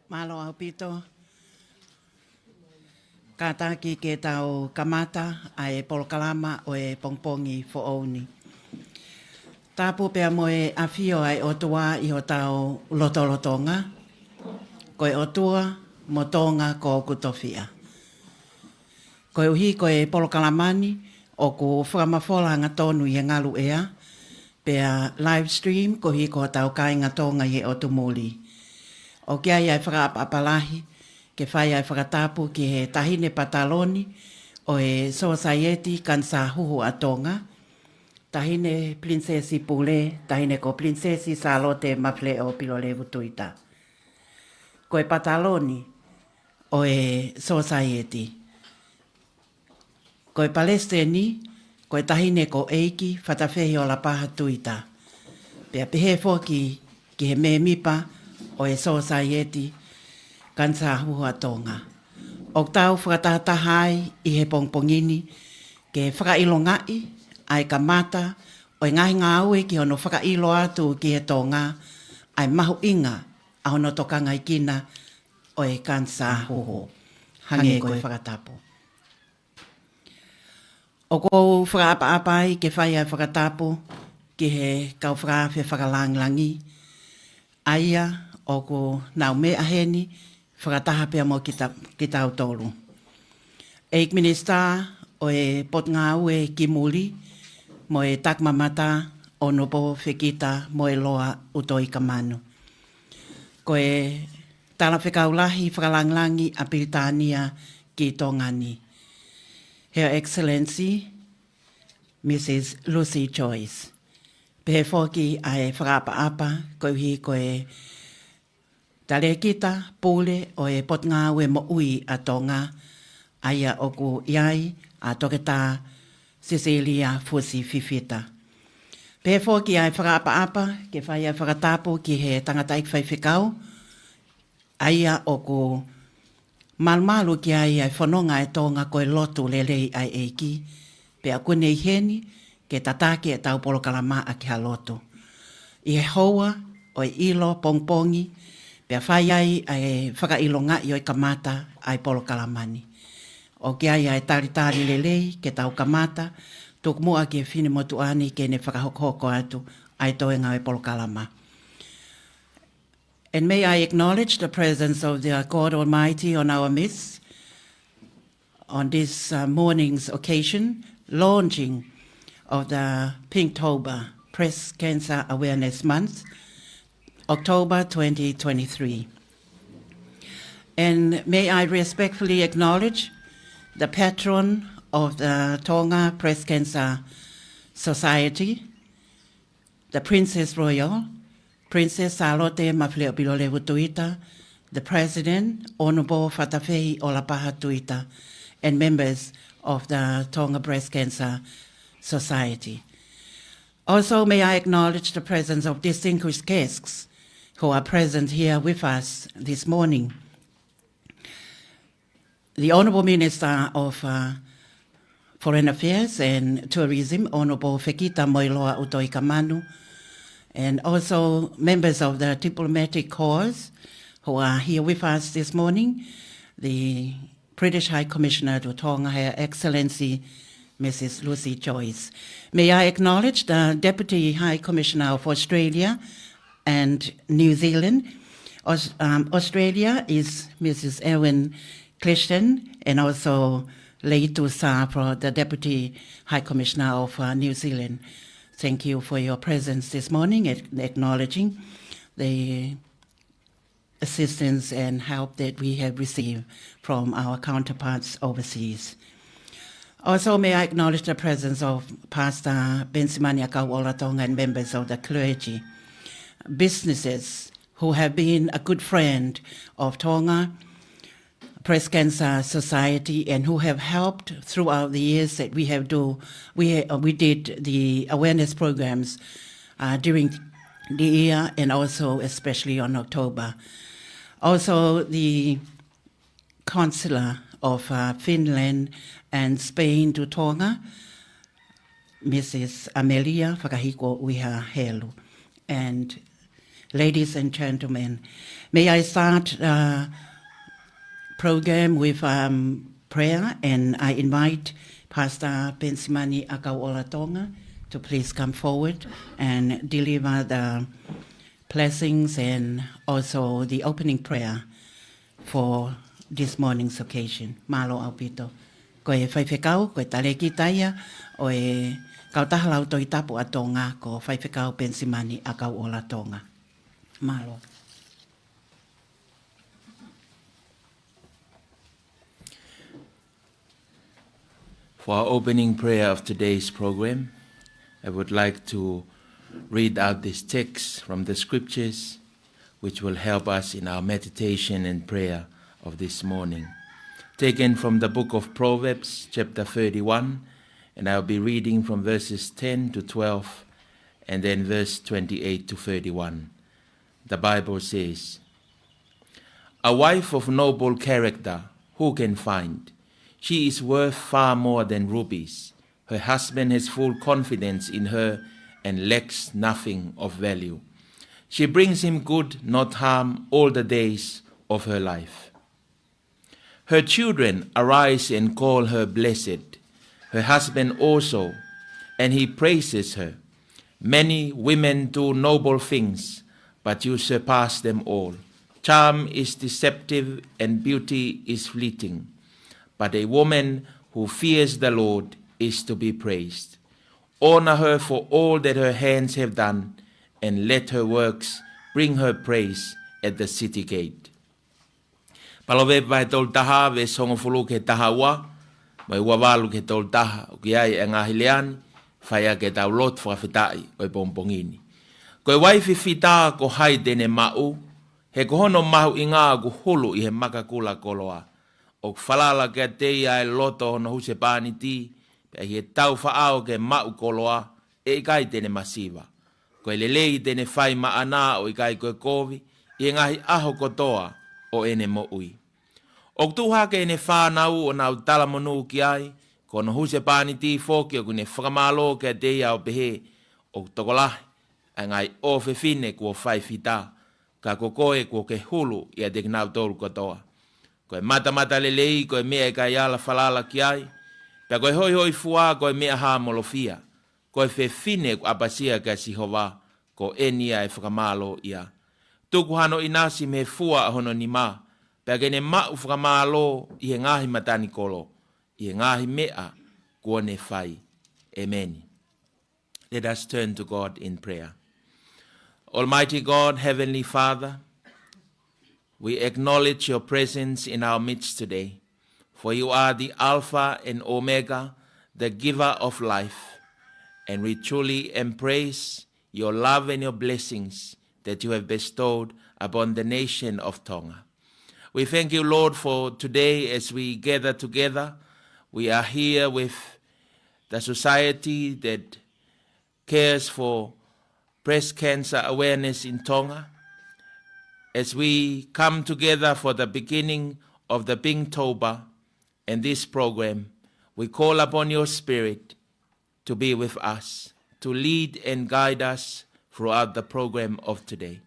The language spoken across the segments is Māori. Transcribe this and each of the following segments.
Malo au pito. Kātaki ke tau kamata ai polokalama o e pongpongi fo ouni. Tāpu pea mo e awhio ai o tua i o tau lotolotonga. Koe o tua mo tonga ko kutowhia. Koe uhi koe polokalamani o ku whakamafolanga tonu i ngalu ea. Pea live stream ko hi ko tau kainga tonga i o tumuli. O kia iai whakaapalahi ke whai ai whakatapu ki he tahine pataloni o e Society Kanisa Huhu a Tonga. Tahine Princesi Pule, tahine ko Princesi Salote Mafle o Pilolevu Tuita. Ko e pataloni o e Society. Ko e Palestini, ko e tahine ko eiki whatawhehi o la paha tuita. Pea pehe foki ki he me mipa o e Society Kanisa Huhu a Tonga. O tau whakatahatahai i he pongpongini ke whakailongai ai ka mata o e ngahi ngā aue ki hono whakailo atu ki he Tonga ai mahu inga a hono Tokangaekina o e Kanisa Huhu. Hange koe whakatapu. O kou whakaapa-apai ke whai ai whakatapu ki he kau whakawhi whakalanglangi. Aia o ko nau me aheni whakataha pia mo ki tau tolu. Eik Minister o e pot ngā ue ki muli mo e takmamata o nopo whekita mo e loa utoi ka manu. Ko e tala whekaulahi whakalanglangi a Piritania ki Tongani. Her Excellency, Mrs. Lucy Joyce. Pehe whoki ai whakaapa-apa ko hi ko e tale kita pule o e pot ngā ue mo ui a Tonga aia o ku iai a Tokata Cecilia Fusi Fifita. Pehe whoki ai whakaapa-apa ke whai ai whakatapu ki he tangataik whaiwhikau aia o ku malmalu ki ai ai whanonga e Tonga ko e lotu lelei ai eiki pe a kune i heni ke tatake e tau polokalama a ki ha lotu. I he hoa o e ilo pongpongi pea whai ai ai whakailonga i o i kamata ai polokalamani. O ki ai ai taritari lelei ke tau kamata tuk mua ki e whine motu ani ke ne whakahokhoko atu ai toenga ai polokalama. And may I acknowledge the presence of the God Almighty on our midst on this morning's occasion, launching of the Pinktober Breast Cancer Awareness Month, October 2023. And may I respectfully acknowledge the patron of the Tonga Breast Cancer Society, the Princess Royal, Princess Salote Mafleo Pilolevu Tuita, the President, Honorable Fatafehi Olapaha Tuita, and members of the Tonga Breast Cancer Society. Also, may I acknowledge the presence of distinguished guests who are present here with us this morning. The Honorable Minister of Foreign Affairs and Tourism, Honorable Fekita Moiloa Utoikamanu, and also members of the diplomatic corps who are here with us this morning, the British High Commissioner to Tonga, Her Excellency Mrs. Lucy Joyce. May I acknowledge the Deputy High Commissioner of Australia and New Zealand. Australia is Mrs. Ewen Clifton, and also Latu for the Deputy High Commissioner of New Zealand. Thank you for your presence this morning, acknowledging the assistance and help that we have received from our counterparts overseas. Also, may I acknowledge the presence of Pastor Bensimani Akawolatonga and members of the clergy, businesses who have been a good friend of Tonga Breast Cancer Society and who have helped throughout the years that we did the awareness programs during the year and also especially on October. Also, the Consular of Finland and Spain to Tonga, Mrs. Amelia Whakahiko Wiha Helu, and Ladies and gentlemen, may I start program with prayer, and I invite Pastor Pensimani Akauola Tonga to please come forward and deliver the blessings and also the opening prayer for this morning's occasion. Malo au pito. Ko e whaiwhekau, ko e tare ki taia, o e kautahalau toi tapu a Tonga, ko whaiwhekau Pensimani Akauola Tonga. Malo. For our opening prayer of today's program, I would like to read out this text from the scriptures, which will help us in our meditation and prayer of this morning. Taken from the book of Proverbs, chapter 31, and I'll be reading from verses 10 to 12, and then verse 28 to 31. The Bible says, "A wife of noble character, who can find? She is worth far more than rubies. Her husband has full confidence in her and lacks nothing of value. She brings him good, not harm, all the days of her life. Her children arise and call her blessed, her husband also, and he praises her. Many women do noble things, but you surpass them all. Charm is deceptive and beauty is fleeting, but a woman who fears the Lord is to be praised. Honor her for all that her hands have done, and let her works bring her praise at the city gate." Palove vai tol taha ve songo fulu ke taha wa, mai wawalu ke tol taha, ki ai e ngahi leani, whaia ke tau lot whawhitai o i pompongini. Koe waifi whita ko hai tene mau, he ko hono mahu i ngā ku hulu i he makakula koloa. O whalala ke teia e loto hono huse pāni ti, pe he tau whaao ke mau koloa, e ikai tene masiva. Koe lelei tene whai maana o ikai koe kovi, i ngahi aho kotoa o ene mo ui. O tuha ke ene whānau o nau talamonu ki ai, kono huse pāni ti whoki o kune whakamalo ke teia o pehe, o tokolahi, a ngai o whine kua whai whita, ka kokoe kua ke hulu i a te kinau tōru kotoa. Koe mata lelei, koe mea e kai ala whalala ki ai, pia koe hoi fua, koe mea haa molofia, koe whine kua apasia ka sihova, ko enia e whakamalo ia. Tuku hano inasi me fua ahono ni ma, pia kene mau whakamalo i he ngahi matani kolo, i he ngahi mea kua ne whai. Amen. Let us turn to God in prayer. Almighty God, Heavenly Father, we acknowledge your presence in our midst today, for you are the Alpha and Omega, the giver of life, and we truly embrace your love and your blessings that you have bestowed upon the nation of Tonga. We thank you, Lord, for today as we gather together. We are here with the society that cares for breast cancer awareness in Tonga. As we come together for the beginning of the Pinktober and this program, we call upon your Spirit to be with us, to lead and guide us throughout the program of today.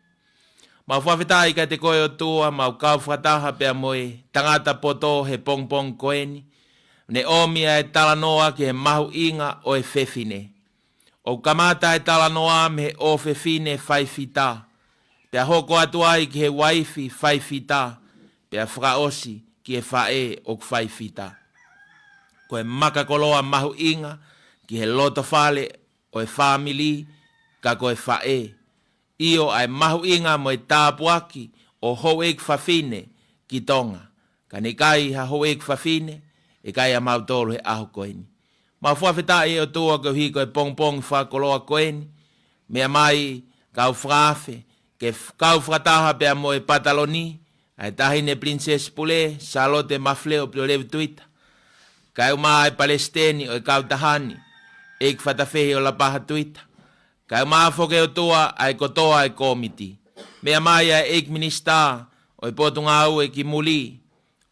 Mau whawhitai ka te koe o tua, mau kau whataha pia moe, tangata poto he pongpong koeni, ne omia e talanoa ki he mahu inga o e whewhine. O kamata e talanoa me he o whewhine whaiwhita, pia hoko atu ai ki he waifi whaiwhita, pia whakaosi ki he whae o whaiwhita. Koe makakoloa mahu inga ki he loto whale o e whamili ka koe whae. Io ai mahu inga mo e tāpuaki o hoek whawhine ki Tonga. Ka ne kai ha hoek whawhine, e kai a mautoro he aho koeni. Mau whawhita e o tua ko hi koe pongpong whakoloa koeni, mea mai kau whawhe, ke kau whataha pia mo e pataloni, ai tahine Princess Pule, Salote Mafleo pio levu tuita. Kai uma e Palestini o e kau tahani, eik whatawhehi o la paha tuita. Kai uma foke o tua ai kotoa e komiti. Mea mai a eik minista o e potunga au e ki muli,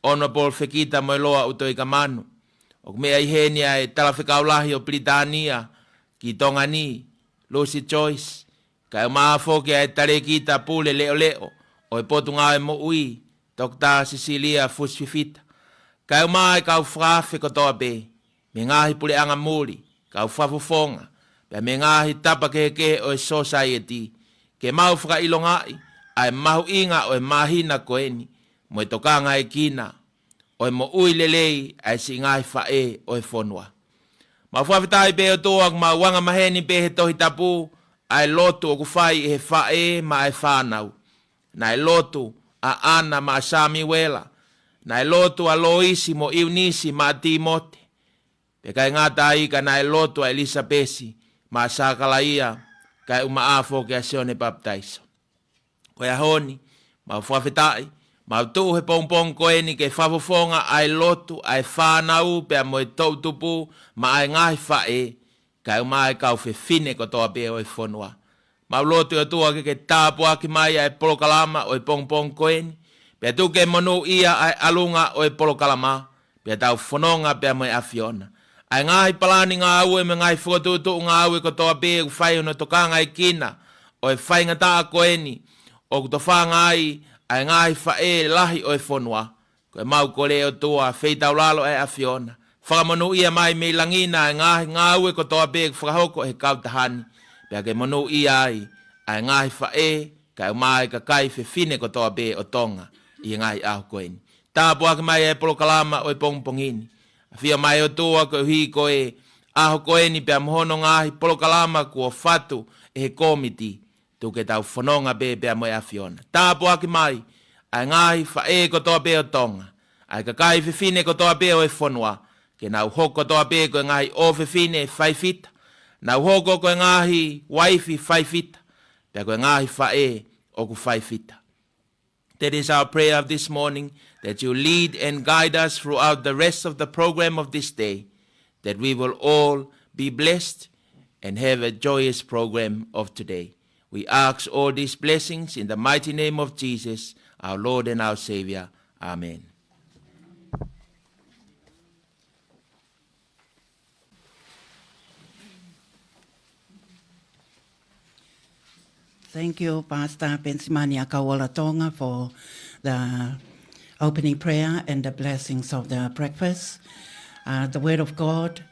Honorable Fekita mo e loa uto i kamanu. O mea i henia e talawhikaulahi o Britania ki Tonga ni, Lucy Joyce, Kai maafo ke ai tare kita pule leo leo. O e potunga e mo ui. Dr. Cecilia Fusfifita. Kai mai kau frafe kotoa be. Me ngahi pule anga muri. Kau fafufonga. Pea me ngahi tapa ke o e society. Ke mau fra ilongai. Ai mahu inga o e Mahina koeni. Mo e Tokangaekina. O e mo ui lelei ai si ngai fae o e fonua. Ma fuafitai pe o toak ma wanga maheni pe he tohi tapu. Ai lotu o kufai he fae ma ai whanau. Na e lotu a ana ma a Sami wela. Na e lotu a Loisi mo Iunisi ma a Timote. Pe kai ngata ika na e lotu a Elisabesi ma a Sakalaia. Kai uma afo ke a Sione baptaiso. Ko ya honi ma fuafitai. Ma tu he pongpong koeni ke fafofonga ai lotu ai whanau pe a moe tautupu ma ai ngai fae. Kai mai kau fe fine ko toa pe o e fonua. Ma lotu e tua ke tāpua ki mai ai polokalama o e pongpong koeni. Pe tu ke monu ia ai alunga o e polokalama. Pe tau fononga pe a moe afiona. Ai ngai palani ngā au e me ngai fuatutu ngā au e ko toa pe u whai uno Tokangaekina. O e whai ngata koeni. O kutofa ngai ai ngai fae lahi o e fonua. Ko e mau kore o tua feitau lalo e afiona. Whakamonu ia mai me langina ai ngai ngau e ko toa pe whakahoko he kautahani. Pea ke monu ia ai ngai fae kai mai ka kai fe fine ko toa pe o Tonga. I ngai ahu koeni. Tāpua ke mai e polokalama o e pongpongini. Fia mai o tua ko hi ko e ahu koeni pea mohono ngai polokalama kua fatu e he komiti. Tu ke tau whanonga pea moe afiona. Tāpua ki mai, ai ngai fae ko toa pe o Tonga. Ai ka kai whiwhine ko toa pe o e whanua. Ke nau hoko toa pe ko ngai o whiwhine 5 fita. Nau hoko ko ngai waifi 5 fita. Pea ko ngai fae o ku 5 fita. That is our prayer of this morning, that you lead and guide us throughout the rest of the program of this day, that we will all be blessed and have a joyous program of today. We ask all these blessings in the mighty name of Jesus, our Lord and our Savior. Amen. Thank you, Pastor Pensimani Akawala Tonga, for the opening prayer and the blessings of the breakfast. The Word of God,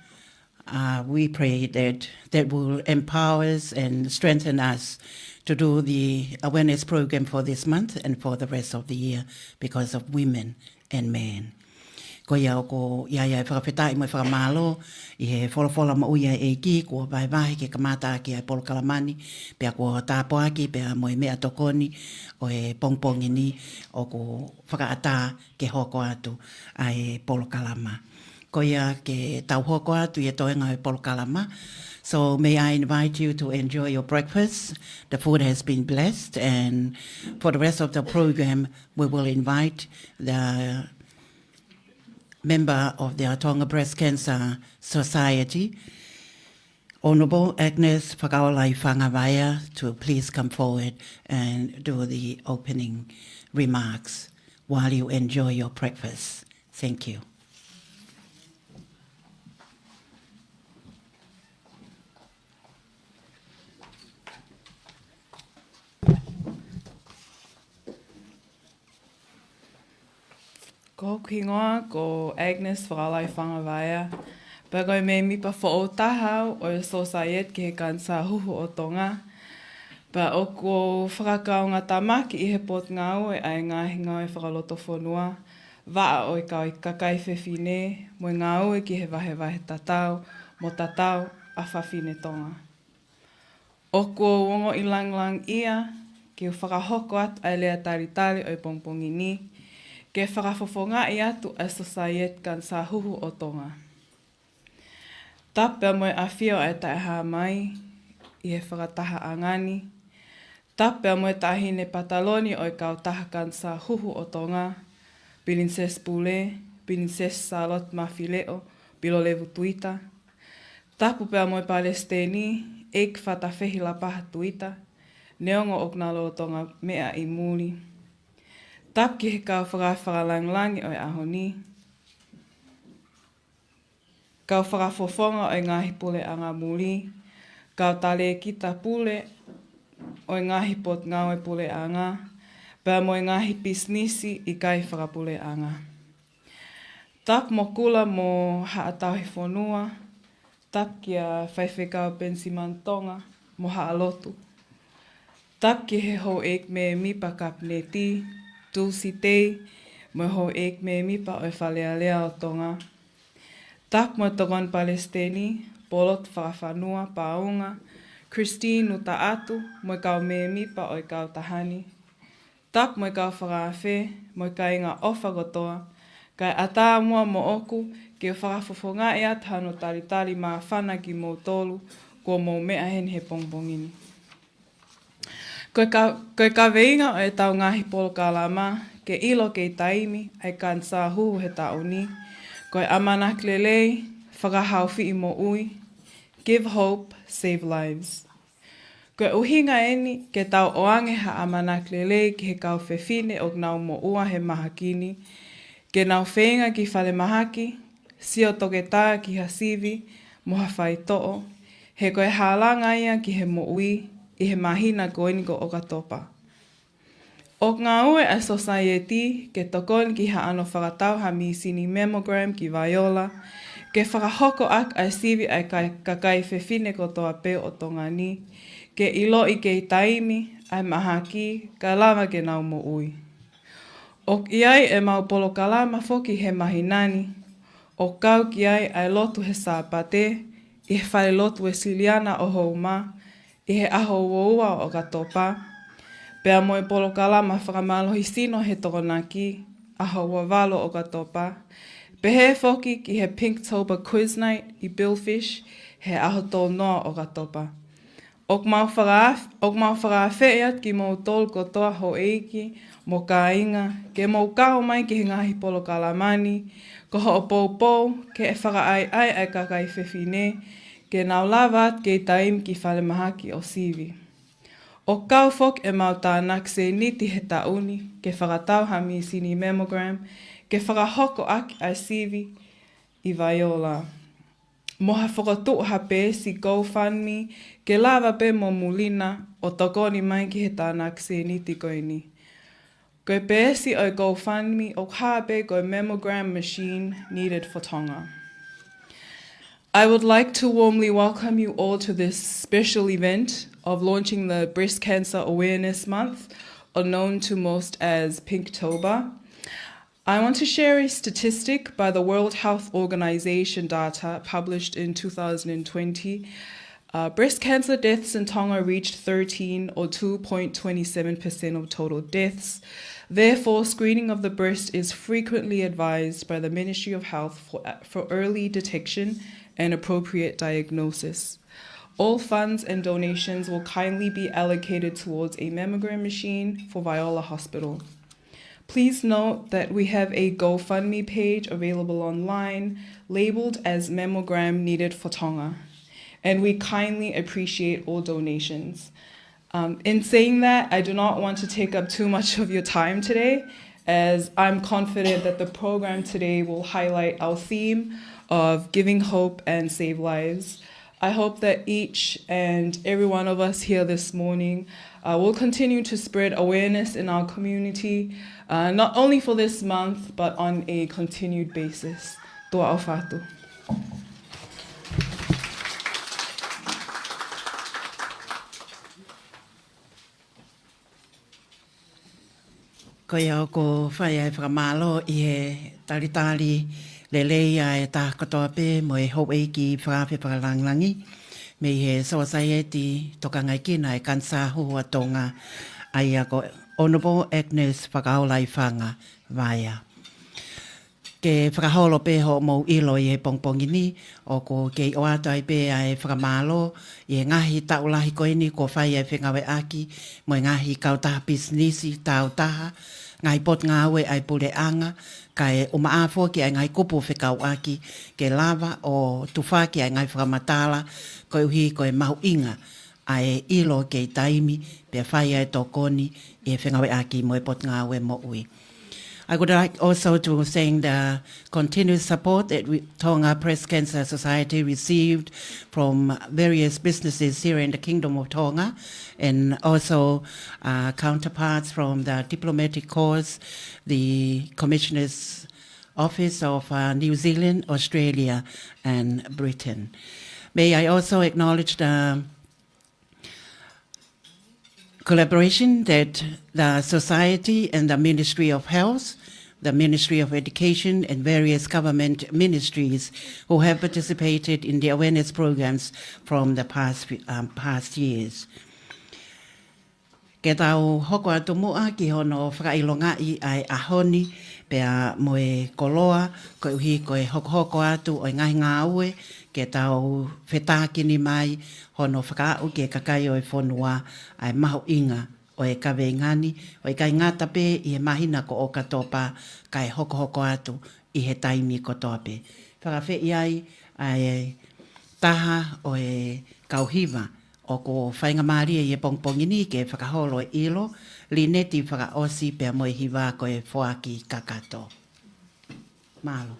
we pray that will empower us and strengthen us to do the awareness program for this month and for the rest of the year because of women and men. Ko ia o ko ia whakawhetai mo whakamalo i he wholofola mo uia e ki kua vai ke kamata ki ai polokalamani pia kua tāpoa ki pia mo e mea tokoni o e pongpongini o ko whakaata ke hoko atu ai polokalama. Ko ia ke tau hoko atu i e toenga e polokalama. So may I invite you to enjoy your breakfast. The food has been blessed, and for the rest of the program we will invite the member of the Tonga Breast Cancer Society, Honorable Agnes Fangaloto, to please come forward and do the opening remarks while you enjoy your breakfast. Thank you. Ko kingoa ko Agnes Fangaloto. Pagoi me mipa whaotahau o e society ki he Kanisa Huhu o Tonga. Pa o ko whakakaunga tamaki i he pot ngau e ai ngahi ngau e whakaloto whanua. Waa o i kau i kakai whewhine, mo ngau e ki he wahe tatau, mo tatau a whawhine Tonga. O ko wongo i lang ia, ki o whakahoko atu ai lea taritari o i pongpongini, ke whakafofonga i atu a society Kanisa Huhu o Tonga. Tapea moe a whio ai taeha mai, i he whakataha angani. Tapea moe tahine pataloni o i kau taha Kanisa Huhu o Tonga, Princess Pule, Princess Salot Mafileo, Pilolevu Tuita. Tapu pea moe Palestini, eik whatawhehi la paha Tuita, neongo o Knalo Tonga mea i muli. Tap ki he kau whakawhakalanglangi o i ahoni. Kau whakafofonga o i ngahi pule anga muli. Kau tale kita pule o ngahi pot ngau e pule anga, pa mo ngahi pisnisi I kai whakapule anga. Tak mo kula mo haatahi whanua, tak kia whaiwhekau pensiman Tonga mo haalotu. Tak ki he ho ek me mipa kapneti, tulsi te, mo ho ek me mipa o whalealea o Tonga. Tak mo togon Palestini, polot whawhanua paunga, Christine uta atu, mo kau me mipa o kau tahani. Tak mo kau whakawhe, mo ka inga ofa gotoa, kai ata mua mo oku, ke whakafofonga ea tano talitali maa whana ki mo tolu, ko mo mea hen he pongpongini. Koe ka veinga o e tau ngahi polo kalama, ke ilo ke taimi, ai Kanisa Huhu he tauni, koe AMANAKI LELEI, FAKAHAOFI'I mo ui, give hope, save lives. Koe uhinga eni, ke tau oange ha AMANAKI LELEI ki he kau whewhine o nau mo ua he mahakini, ke nau whenga ki whale mahaki, sio toke tā ki ha sivi, mo ha whai to'o, he koe hālanga ia ki he mo ui, I he Mahina koeniko o katopa. O ngā ue a society ke tokon ki ha ano whakatau ha misini mammogram ki Viola, ke whakahoko ak ai sivi ai kakai whewhine ko toa pe o tonga ni, ke ilo I ke taimi ai mahaki ka lama ke nau mo ui. O iai e mau polo kalama foki he mahinani, o kau ki ai lotu he sāpate, I he whare lotu e siliana o houma, I he aho uaua o katopa, pea moe polo kalama whakamalohi sino he tokonaki, aho uavalo o katopa, pe he foki ki he Pinktober quiz night I Billfish, he aho tō noa o katopa. Ok mau whakawheat ki mo tol kotoa ho eiki, mo ka inga, ke mo kao mai ki he ngahi polo kalamani, ko ho o pou, ke e whakaai ai kakai whewhine, ke nau lavat ke taim ki whale mahaki o sivi. O kau fok e mau tānak se niti he tauni, ke whakatau ha misini mammogram, ke whakahoko aki ai sivi I Viola. Mo ha whakatu ha pe si GoFundMe, ke lava pe mo mulina, o tokoni mai ki he tānak se niti koe ni. Koe pe si o GoFundMe, o hape koe mammogram machine needed for Tonga. I would like to warmly welcome you all to this special event of launching the Breast Cancer Awareness Month, or known to most as Pinktober. I want to share a statistic by the World Health Organization data published in 2020. Breast cancer deaths in Tonga reached 13 or 2.27% of total deaths. Therefore, screening of the breast is frequently advised by the Ministry of Health for early detection and appropriate diagnosis. All funds and donations will kindly be allocated towards a mammogram machine for Viola Hospital. Please note that we have a GoFundMe page available online labeled as Mammogram Needed for Tonga, and we kindly appreciate all donations. In saying that, I do not want to take up too much of your time today, as I'm confident that the program today will highlight our theme of giving hope and save lives. I hope that each and every one of us here this morning will continue to spread awareness in our community, not only for this month, but on a continued basis. Toa au whātu. Koe au ko whai ai whakamalo I he talitali LELEI ai tā katoa pe mo e hou eiki whakawhi whakalanglangi me he society Tokangaekina e Kanisa Huhu a Tonga ai a ko Honorable Agnes whakaolai whanga vaia. Ke whakaholo pe ho mou ilo I he pongpongini o ko kei o atai pe ai whakamalo I he ngahi taulahi koeni ko whai ai whengawe aki mo e ngahi kautaha bisnisi tau taha ngai pot ngawe ai pule anga kai o maafo ki ai ngai kupu whekau aki ke lava o tuwha ki ai ngai whakamatala koe uhi koe mahu inga ai ilo ke taimi pe whai ai tokoni I he whengawe aki mo e pot ngawe mo ui. I would like also to thank the continuous support that Tonga Breast Cancer Society received from various businesses here in the Kingdom of Tonga, and also counterparts from the diplomatic corps, the Commissioner's Office of New Zealand, Australia, and Britain. May I also acknowledge the collaboration that the Society and the Ministry of Health, the Ministry of Education, and various government ministries who have participated in the awareness programs from the past years. Ke tau hoko atu mua ki hono whakailongai ai ahoni pea moe koloa ko uhi ko e hoko atu o ngai ngā ue ke tau whetākini mai hono whakaau ke kakai o e whonua ai maho inga o e kawe ngani o e kai ngata pe i e mahina ko o katopa kai hoko atu i he taimi ko tope. Whakawhi ai ai taha o e kauhiwa o ko whainga maria i e pongpongini ke whakaholo e ilo, li neti whakaosi pia moe hiwa ko e whoaki kakato. Malo.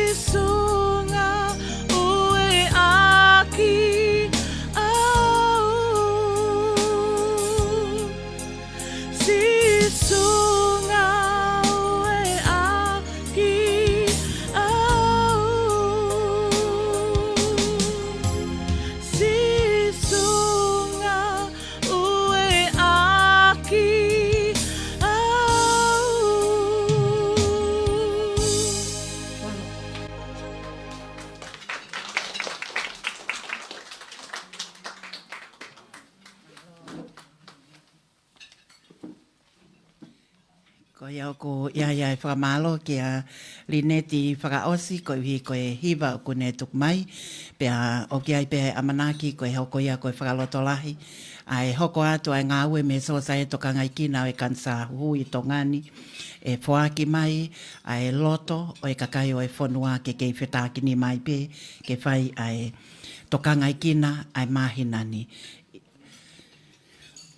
So Ko iau ko ia whakamalo kia lineti whakaosi ko hi koe hiva o kune tuk mai. Pea o kia i pe AMANAKI ko hoko ia koe whakaloto lahi. Ai hoko atu ai ngā ue me so sai Tokangaekina o Kanisa Huhu i Tongani. E whaaki mai ai loto o kakai o whanua ke kei whetakini mai pe ke whai ai Tokangaekina ai Mahina ni.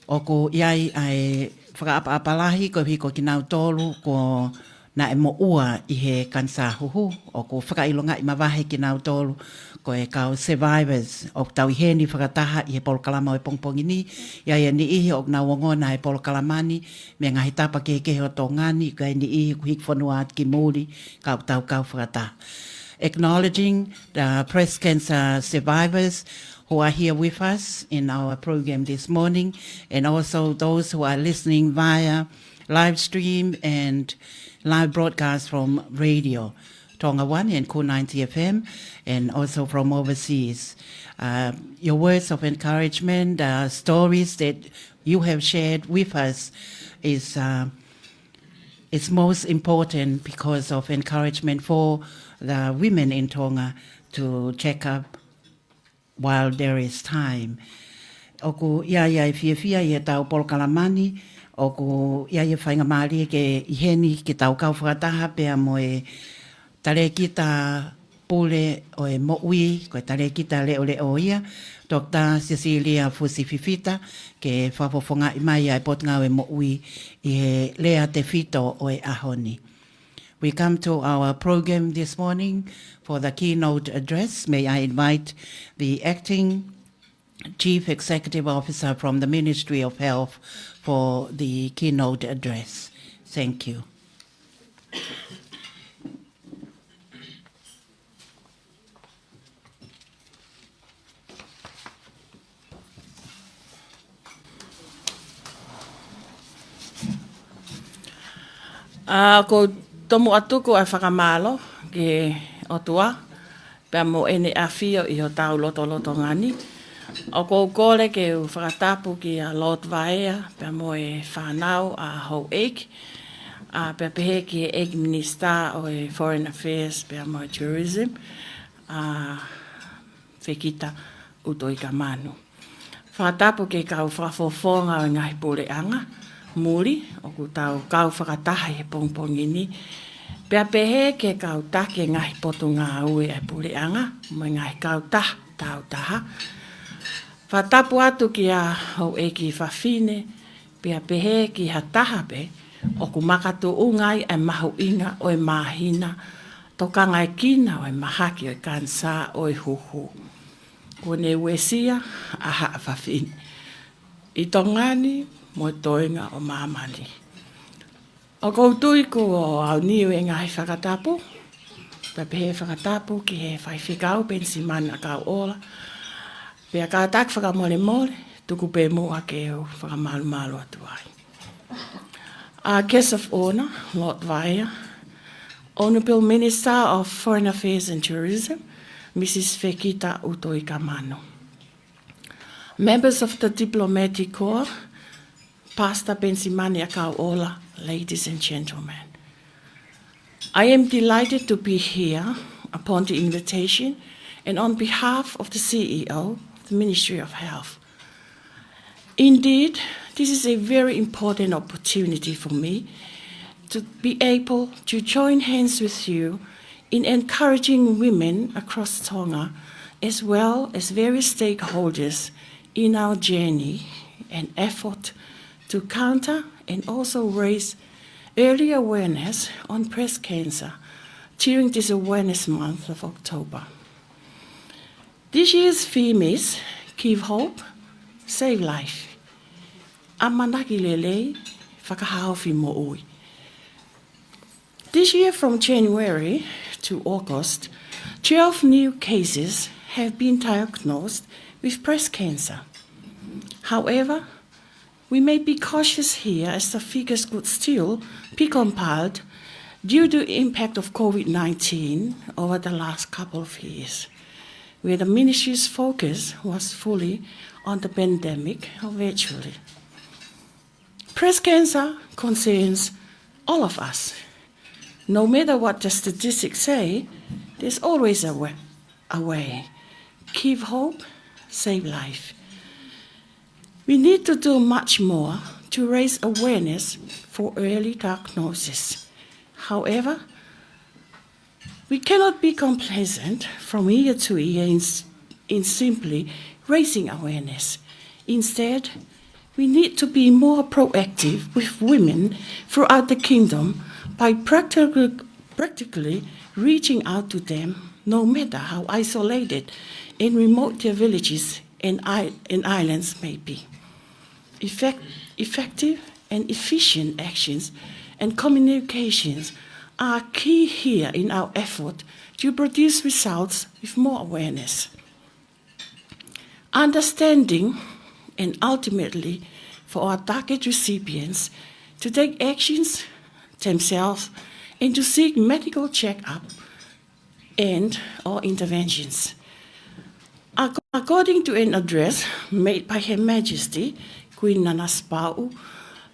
O ko iai ai whakaapalahi ko hiko ki nau tolu ko na e mo ua i he Kanisa Huhu o ko whakailonga i mawahe ki nau tolu ko e kau survivors o tau i heni whakataha i he polokalama o e pongpongi ni iai e ni ihi o na wongona e polokalamani me ngahi tapa ke kehe o tongani ka e ni ihi ku hik whanua at ki mūri kau tau kau whakataha. Acknowledging the breast cancer survivors who are here with us in our program this morning, and also those who are listening via live stream and live broadcast from radio, Tonga 1 and Ku 90 FM, and also from overseas. Your words of encouragement, stories that you have shared with us is most important because of encouragement for the women in Tonga to check up while there is time. Oku ia i fia i tau polokalamani, oku ia i whainga maari ke iheni ki tau kau whakataha pia mo e tare kita pule o e moui, ko e tare kita leo ia, Dr. Cecilia Fusififita, ke whafofonga i mai ai potngau e moui i he lea te fito o e ahoni. We come to our program this morning for the keynote address. May I invite the Acting Chief Executive Officer from the Ministry of Health for the keynote address. Thank you. Ko tomu atu ko e whakamalo ke otua, pia mo ene awhio i ho tau loto ngani. O ko kore ke u whakatapu ki a Lord Vaea, pia mo e whanau a hou eik, pia pehe ki e eik minister o e Foreign Affairs, pia mo e Tourism, whekita uto i ka manu. Whakatapu ke kau whafofonga o ngahi pule anga, muri, o ku tau kau whakataha he pongpongi ni, pia pehe ke kau take ngahi potu ngā ue e pule anga, mo ngahi kau taha, tau taha. Whatapu atu ki a hau e ki whawhine, pia pehe ki ha taha pe, o ku makatu ungai e mahu inga o e Mahina, Tokangaekina o e mahaki o e Kanisa o e Huhu. Kone wesia a ha whawhine. I tongani, mo toinga o mamani. O koutui ko o au niu e ngai whakatapu, pia pehe whakatapu ki he whaiwhikau pensi mana kau ola, pia ka tak whakamole mole, tuku pe mua ke o whakamalu atu ai. Guest of Honour, Lord Vaea, Honourable Minister of Foreign Affairs and Tourism, Mrs. Fekita Utoi Kamano. Members of the Diplomatic Corps, Pastor Pensimani Akauola, ladies and gentlemen. I am delighted to be here upon the invitation and on behalf of the CEO of the Ministry of Health. Indeed, this is a very important opportunity for me to be able to join hands with you in encouraging women across Tonga as well as various stakeholders in our journey and effort to counter and also raise early awareness on breast cancer during this Awareness Month of October. This year's theme is Give Hope, Save Life. AMANAKI LELEI, FAKAHAOFI'I. This year from January to August, 12 new cases have been diagnosed with breast cancer. However, we may be cautious here as the figures could still be compiled due to the impact of COVID-19 over the last couple of years, where the ministry's focus was fully on the pandemic or virtually. Breast cancer concerns all of us. No matter what the statistics say, there's always a way. Keep hope, save life. We need to do much more to raise awareness for early diagnosis. However, we cannot be complacent from year to year in simply raising awareness. Instead, we need to be more proactive with women throughout the kingdom by practically reaching out to them, no matter how isolated and remote their villages and islands may be. Effective and efficient actions and communications are key here in our effort to produce results with more awareness. Understanding and ultimately for our target recipients to take actions themselves and to seek medical check-up and or interventions. According to an address made by Her Majesty Queen Nanaspau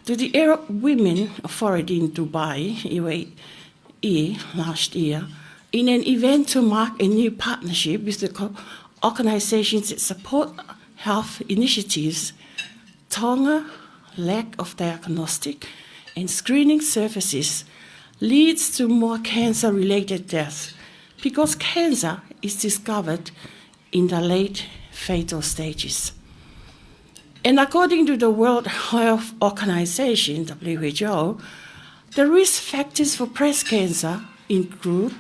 to the Arab Women Authority in Dubai, UAE, last year, in an event to mark a new partnership with the organizations that support health initiatives, Tonga, lack of diagnostic and screening services leads to more cancer-related deaths because cancer is discovered in the late fatal stages. And according to the World Health Organization, WHO, the risk factors for breast cancer include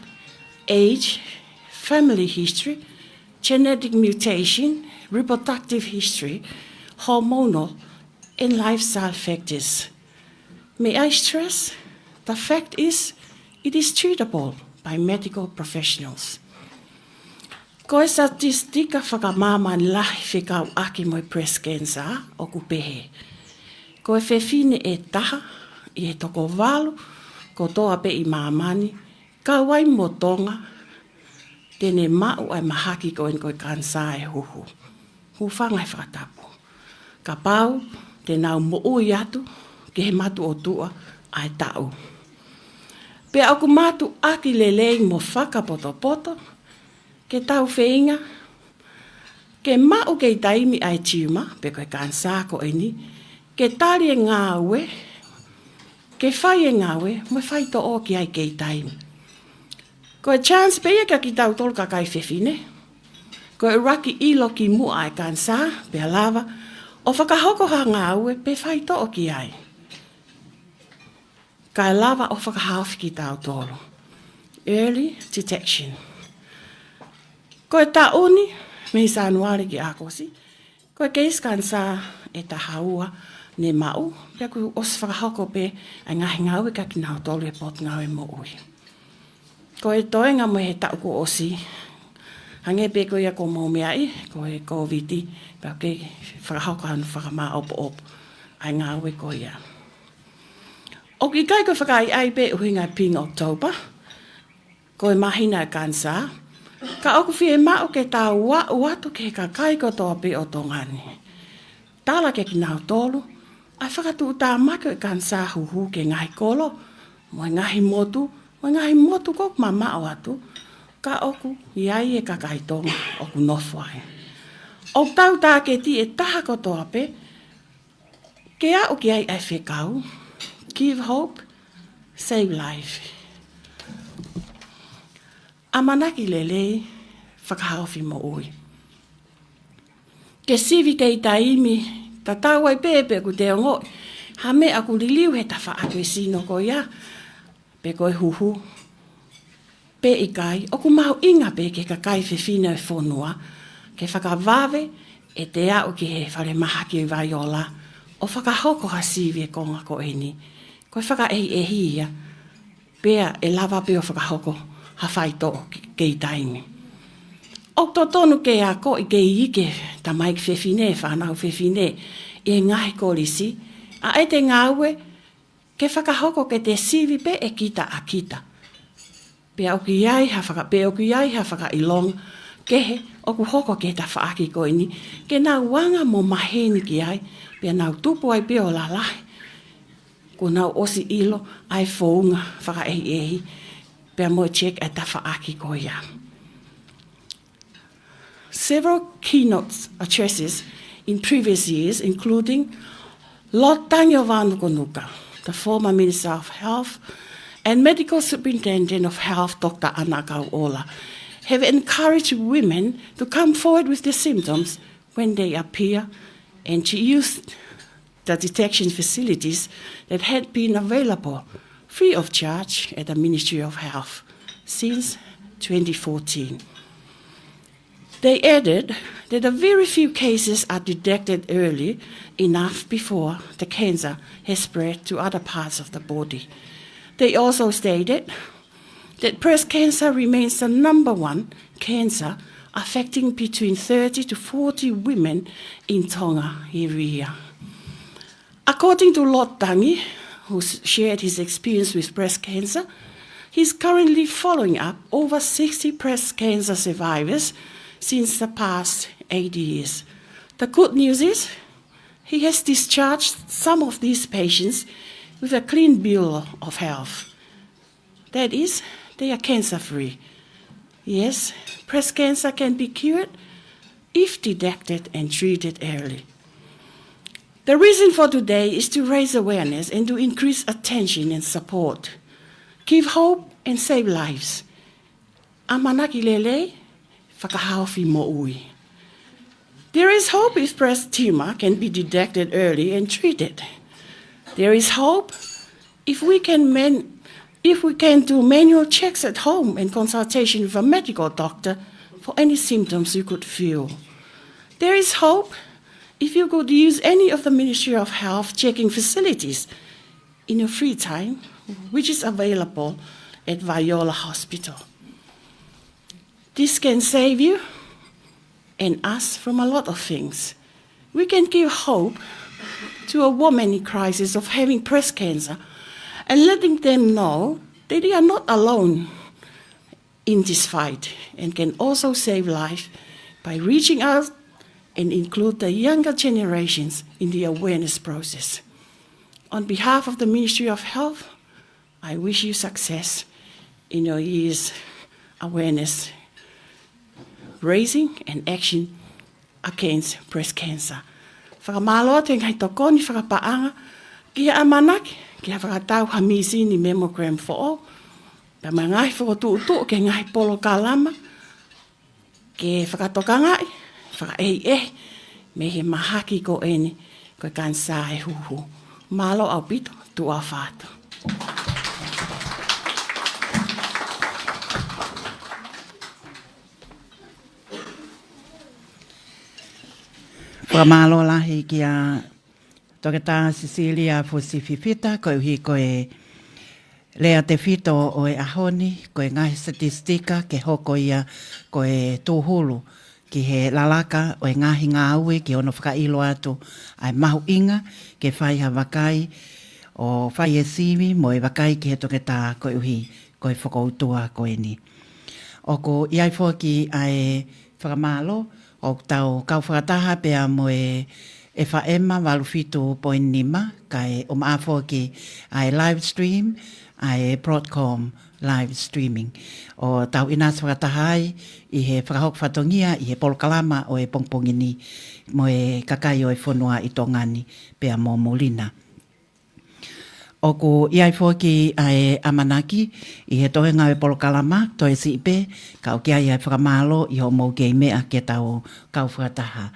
age, family history, genetic mutation, reproductive history, hormonal, and lifestyle factors. May I stress, the fact is, it is treatable by medical professionals. Koe statistika whakamama lahi whikau aki mo breast cancer o kupehe. Koe whewhine e taha, i he toko walu, ko toa pe I mamani, ka wai mo Tonga, tene mau ai mahaki koe Kanisa e Huhu. Hufanga e whakatapu. Ka pau, te nau mo ui atu, ke he matu o tua ai tau. Pe aku matu aki LELEI mo whakapoto, ke tau whenga, ke mau ke taimi ai tiuma, pe koe Kanisa ko eni, ke tari e ngā ue, ke whai e ngā ue, mo whai to o ki ai ke taimi. Koe chance pe ka ki tau tolu ka kai whewhine, koe raki ilo ki mua ai Kanisa, pe lava, o whakahoko ha ngā ue, pe whai to o ki ai. Kai lava o whakahaofi ki tau tolu. Early detection. Koe ta uni, me sa anuari ki akosi, koe keis Kanisa e ta haua ne mau, pia ku os whakahoko pe ai ngahi ngau e ka ki nau tolu e pot ngau e mo ui. Koe toenga mo he tau ko osi, hange pe koe ko Moimoi, koe COVID-i, pia ke whakahoko anu whakama opo, ai ngau e koe ia. O ki kai koe whakai ai pe uhinga Pinktober, koe Mahina e Kanisa, ka oku whie mao ke tā watu ke ka kai kotoa pe o tongani. Tāla ke ki nau tolu, ai whakatu tā mako e Kanisa Huhu ke ngahi kolo, mo ngahi motu kok mama o atu, ka oku iai e ka kai tonga oku nofwai. O tau tā ke ti e taha kotoa pe, ke a o ki ai ai whekau, give hope, save life. AMANAKI LELEI, FAKAHAOFI'I mo ui. Ke sivi kei taimi, ta tau ai pepe ku te ongo, ha me aku liliu he ta wha aku e sino ko ia, pe koe Huhu, pe I kai, oku mau inga pe ke ka kai whiwhina e whonua, ke whakawawe e te au ki he whare mahaki e vai ola, o whakahoko ha sivi e konga ko eni, koe whaka e hia, pea e lava pe o whakahoko, ha whai tō kei taimi. O tō tonu ke a ko I ke ike ta maik whewhine, whanau whewhine, I ngahi kolisi, a e te ngāue, ke whakahoko ke te sivi pe e kita a kita. Pe au ki iai ha whaka ilong, ke he, oku hoko ke ta whaaki ko ini, ke nau wanga mo maheni ki ai, pe nau tupu ai pe o lalahi. ko nau osi ilo ai founga whakaehi pia mo check at whaaki ko ia. Several keynote addresses in previous years, including Lord Tangavanukunuka, the former Minister of Health, and Medical Superintendent of Health, Dr. Anakaola, have encouraged women to come forward with their symptoms when they appear and to use the detection facilities that had been available free of charge at the Ministry of Health since 2014. They added that a very few cases are detected early enough before the cancer has spread to other parts of the body. They also stated that breast cancer remains the #1 cancer affecting between 30 to 40 women in Tonga every year. According to Lord Tangi, who shared his experience with breast cancer, he's currently following up over 60 breast cancer survivors since the past 8 years. The good news is he has discharged some of these patients with a clean bill of health. That is, they are cancer-free. Yes, breast cancer can be cured if detected and treated early. The reason for today is to raise awareness and to increase attention and support, give hope and save lives. AMANAKI LELEI, FAKAHAOFI'I. There is hope if breast tumor can be detected early and treated. There is hope if we can do manual checks at home and consultation with a medical doctor for any symptoms you could feel. There is hope if you could use any of the Ministry of Health checking facilities in your free time, which is available at Viola Hospital. This can save you and us from a lot of things. We can give hope to a woman in crisis of having breast cancer and letting them know that they are not alone in this fight and can also save life by reaching out and include the younger generations in the awareness process. On behalf of the Ministry of Health, I wish you success in your year's awareness raising and action against breast cancer. Whakamaloa te ngai tokoni whakapaanga ki amanaki ki whakatau hamisi ni mammogram for pa mangai whakatuutu ke ngai polo kalama ke whakatokangai whakaei me he mahaki ko eni ko Kanisa e Huhu. Malo au pito tua whātu. Whamalo lahi ki a Tokata Cecilia Fusififita, ko uhi ko e lea te fito o e ahoni, ko e ngahi statistika ke hoko ia ko e tūhulu ki he lalaka o e ngahi ngā ue ki ono whakailo atu ai mahu inga ke whai ha wakai o whai e siwi mo e wakai ki he toketa ko uhi ko e whakoutua ko e ni. O ko iai fōki ai whakamalo o tau kau whakataha pia mo e whaema walufitu poinima kai o maafo ki ai live stream ai Broadcom live streaming. O tau inas whakatahai i he whakahok whatongia i he polokalama o e pongpongini mo e kakai o e whonua i tongani pia mo molina. O ko iai fōki ai amanaki i he tohenga e polokalama to e sipe ka o kia i ai whakamalo i ho mou kei mea ke tau kau whakataha.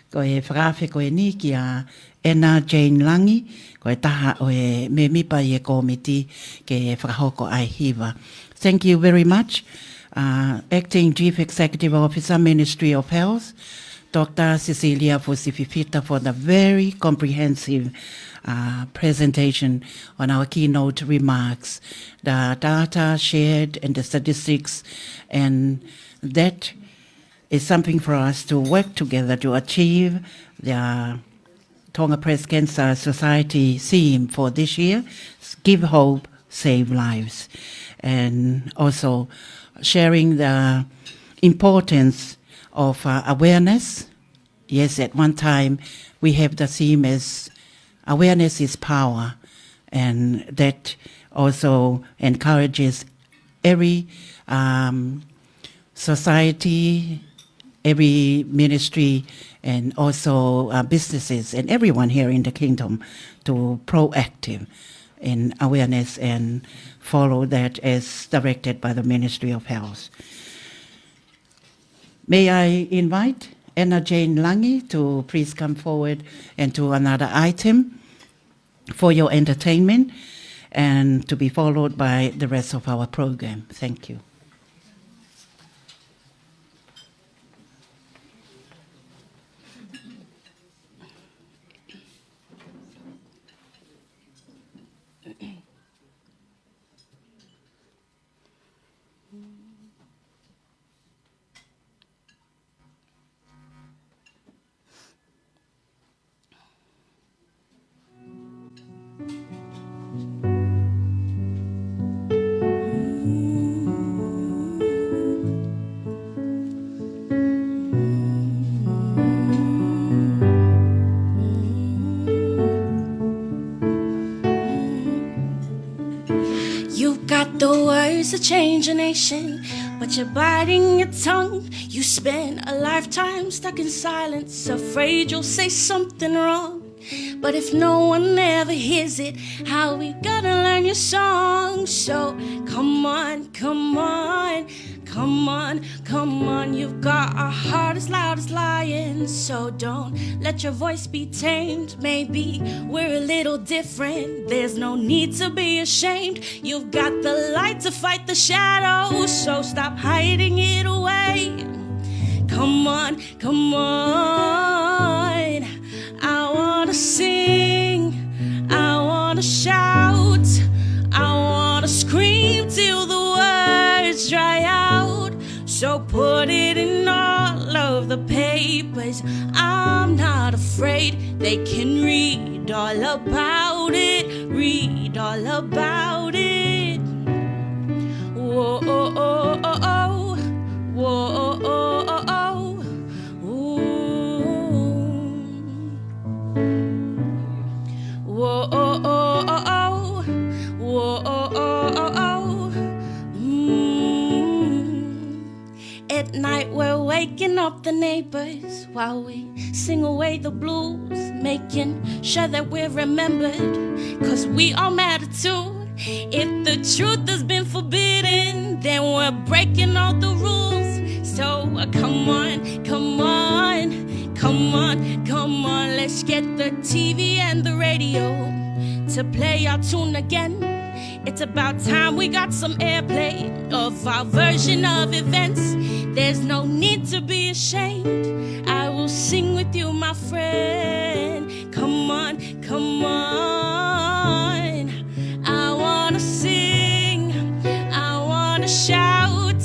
Ko e whakawhi ko e ni ki a Ena Jane Langi, ko e taha o e me mipa i e komiti ke whakahoko ai hiva. Thank you very much, Acting Chief Executive Officer, Ministry of Health, Dr. Cecilia Fusififita, for the very comprehensive presentation on our keynote remarks, the data shared and the statistics, and that is something for us to work together to achieve the Tonga Breast Cancer Society theme for this year, Give Hope, Save Lives, and also sharing the importance of awareness. Yes, at one time we have the theme as awareness is power, and that also encourages every society, every ministry, and also businesses and everyone here in the kingdom to proactive in awareness and follow that as directed by the Ministry of Health. May I invite Anna Jane Lange to please come forward and to another item for your entertainment and to be followed by the rest of our program. Thank you. Got the words to change a nation, but you're biting your tongue. You spend a lifetime stuck in silence, afraid you'll say something wrong. But if no one ever hears it, how we gonna learn your song? So come on, come on, come on, come on. You've got a heart as loud as lions, so don't let your voice be tamed. Maybe we're a little different, there's no need to be ashamed. You've got the light to fight the shadows, so stop hiding it away. Come on, come on. I wanna sing, I wanna shout, I wanna scream till the words dry out. So put it in all of the papers. I'm not afraid, they can read all about it, read all about it. Whoa, oh, oh, oh, oh. Whoa, oh, oh, oh, oh. Whoa, oh, oh, oh, oh. Whoa, oh, oh, oh, oh. At night we're waking up the neighbors while we sing away the blues, making sure that we're remembered, 'cause we all matter too. If the truth has been forbidden, then we're breaking all the rules. So come on, come on, come on, come on. Let's get the TV and the radio to play our tune again. It's about time we got some airplay of our version of events. There's no need to be ashamed, I will sing with you, my friend. Come on, come on. I wanna sing, I wanna shout,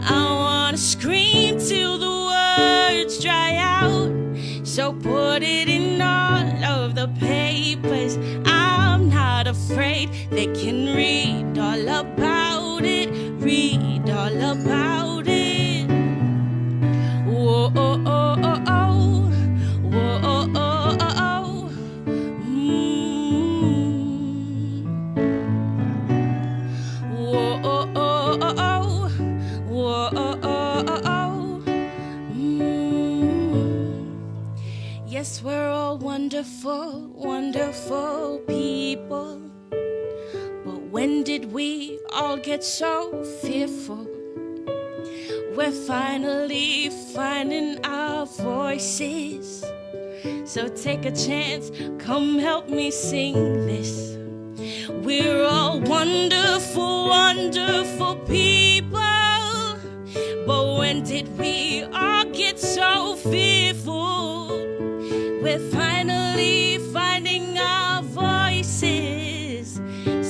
I wanna scream till the words dry out. So put it in all of the papers. I'm not afraid, they can read all about it, read all about it. Whoa, oh, oh, oh, oh. Whoa, oh, oh, oh, oh. Whoa, oh, oh, oh, oh. Whoa, oh, oh, oh, oh. Yes, we're all wonderful, wonderful people. But when did we all get so fearful? We're finally finding our voices. So take a chance, come help me sing this. We're all wonderful, wonderful people. But when did we all get so fearful? We're finally finding our voices.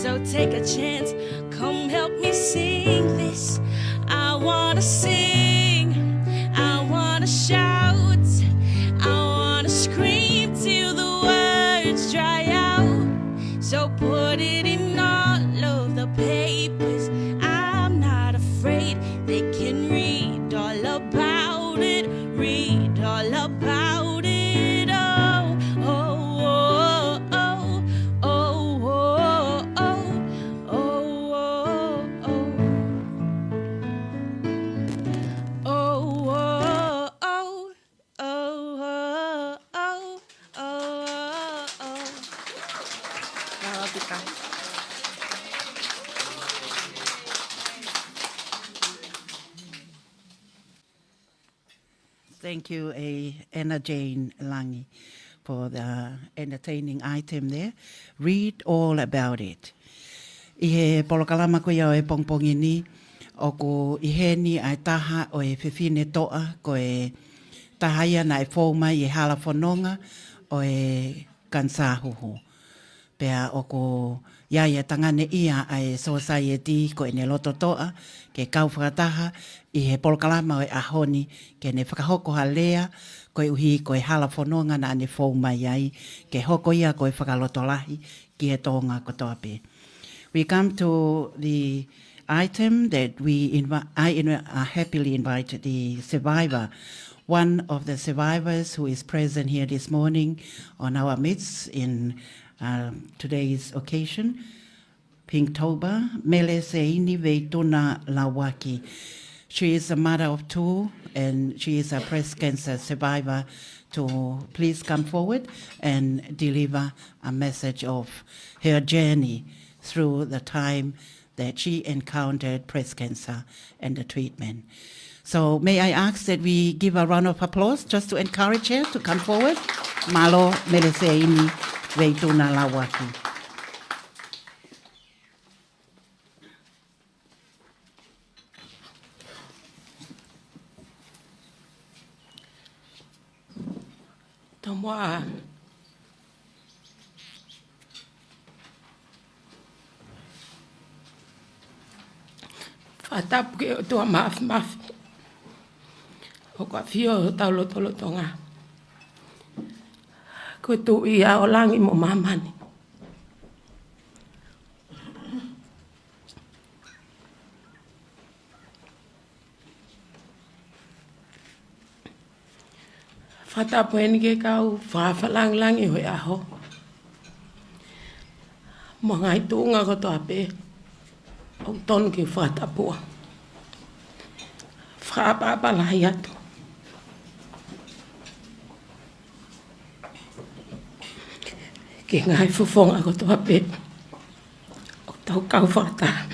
So take a chance, come help me sing this. I wanna sing, I wanna shout, I wanna scream till the words dry out. So put it in all of the papers. I'm not afraid, they can read all about it, read all about it. Oh, oh, oh, oh, oh, oh. Thank you, Anna Jane Langi, for the entertaining item there. Read all about it. I he polokalama ko ia o e pongpongi ni, o ko i he ni ai taha o e whiwhine toa, ko e tahaia na e fōma i e hala whanonga o e Kanisa Huhu. Pea o ko iaia tangane ia ai society ko e ne loto toa, ke kau whakataha i he polokalama o e ahoni, ke ne whakahoko halea, ko e uhi ko e hala whanonga na ane fōma iai, ke hoko ia ko e whakaloto lahi, ki he Tonga ko toa pe. We come to the item that I happily invite the survivor, one of the survivors who is present here this morning on our midst in today's occasion, Pinktober, Mele Seini Veituna Lawaki. She is a mother of two and she is a breast cancer survivor. To please come forward and deliver a message of her journey through the time that she encountered breast cancer and the treatment. So may I ask that we give a round of applause just to encourage her to come forward? Malo Meleseini Veituna Lawaki. Tomoa Fatapu ke o tua mafi. O kua fio o tau loto ngā. Ko tu ia o langi mo mamani. Fatapu eni ke kau whawhalang-langi hoi aho. Mo ngai tuunga ko toa pe. O tonu ki whatapua. Whapapalahi atu. Ki ngai fufonga ko toa pe. O tau kau whata.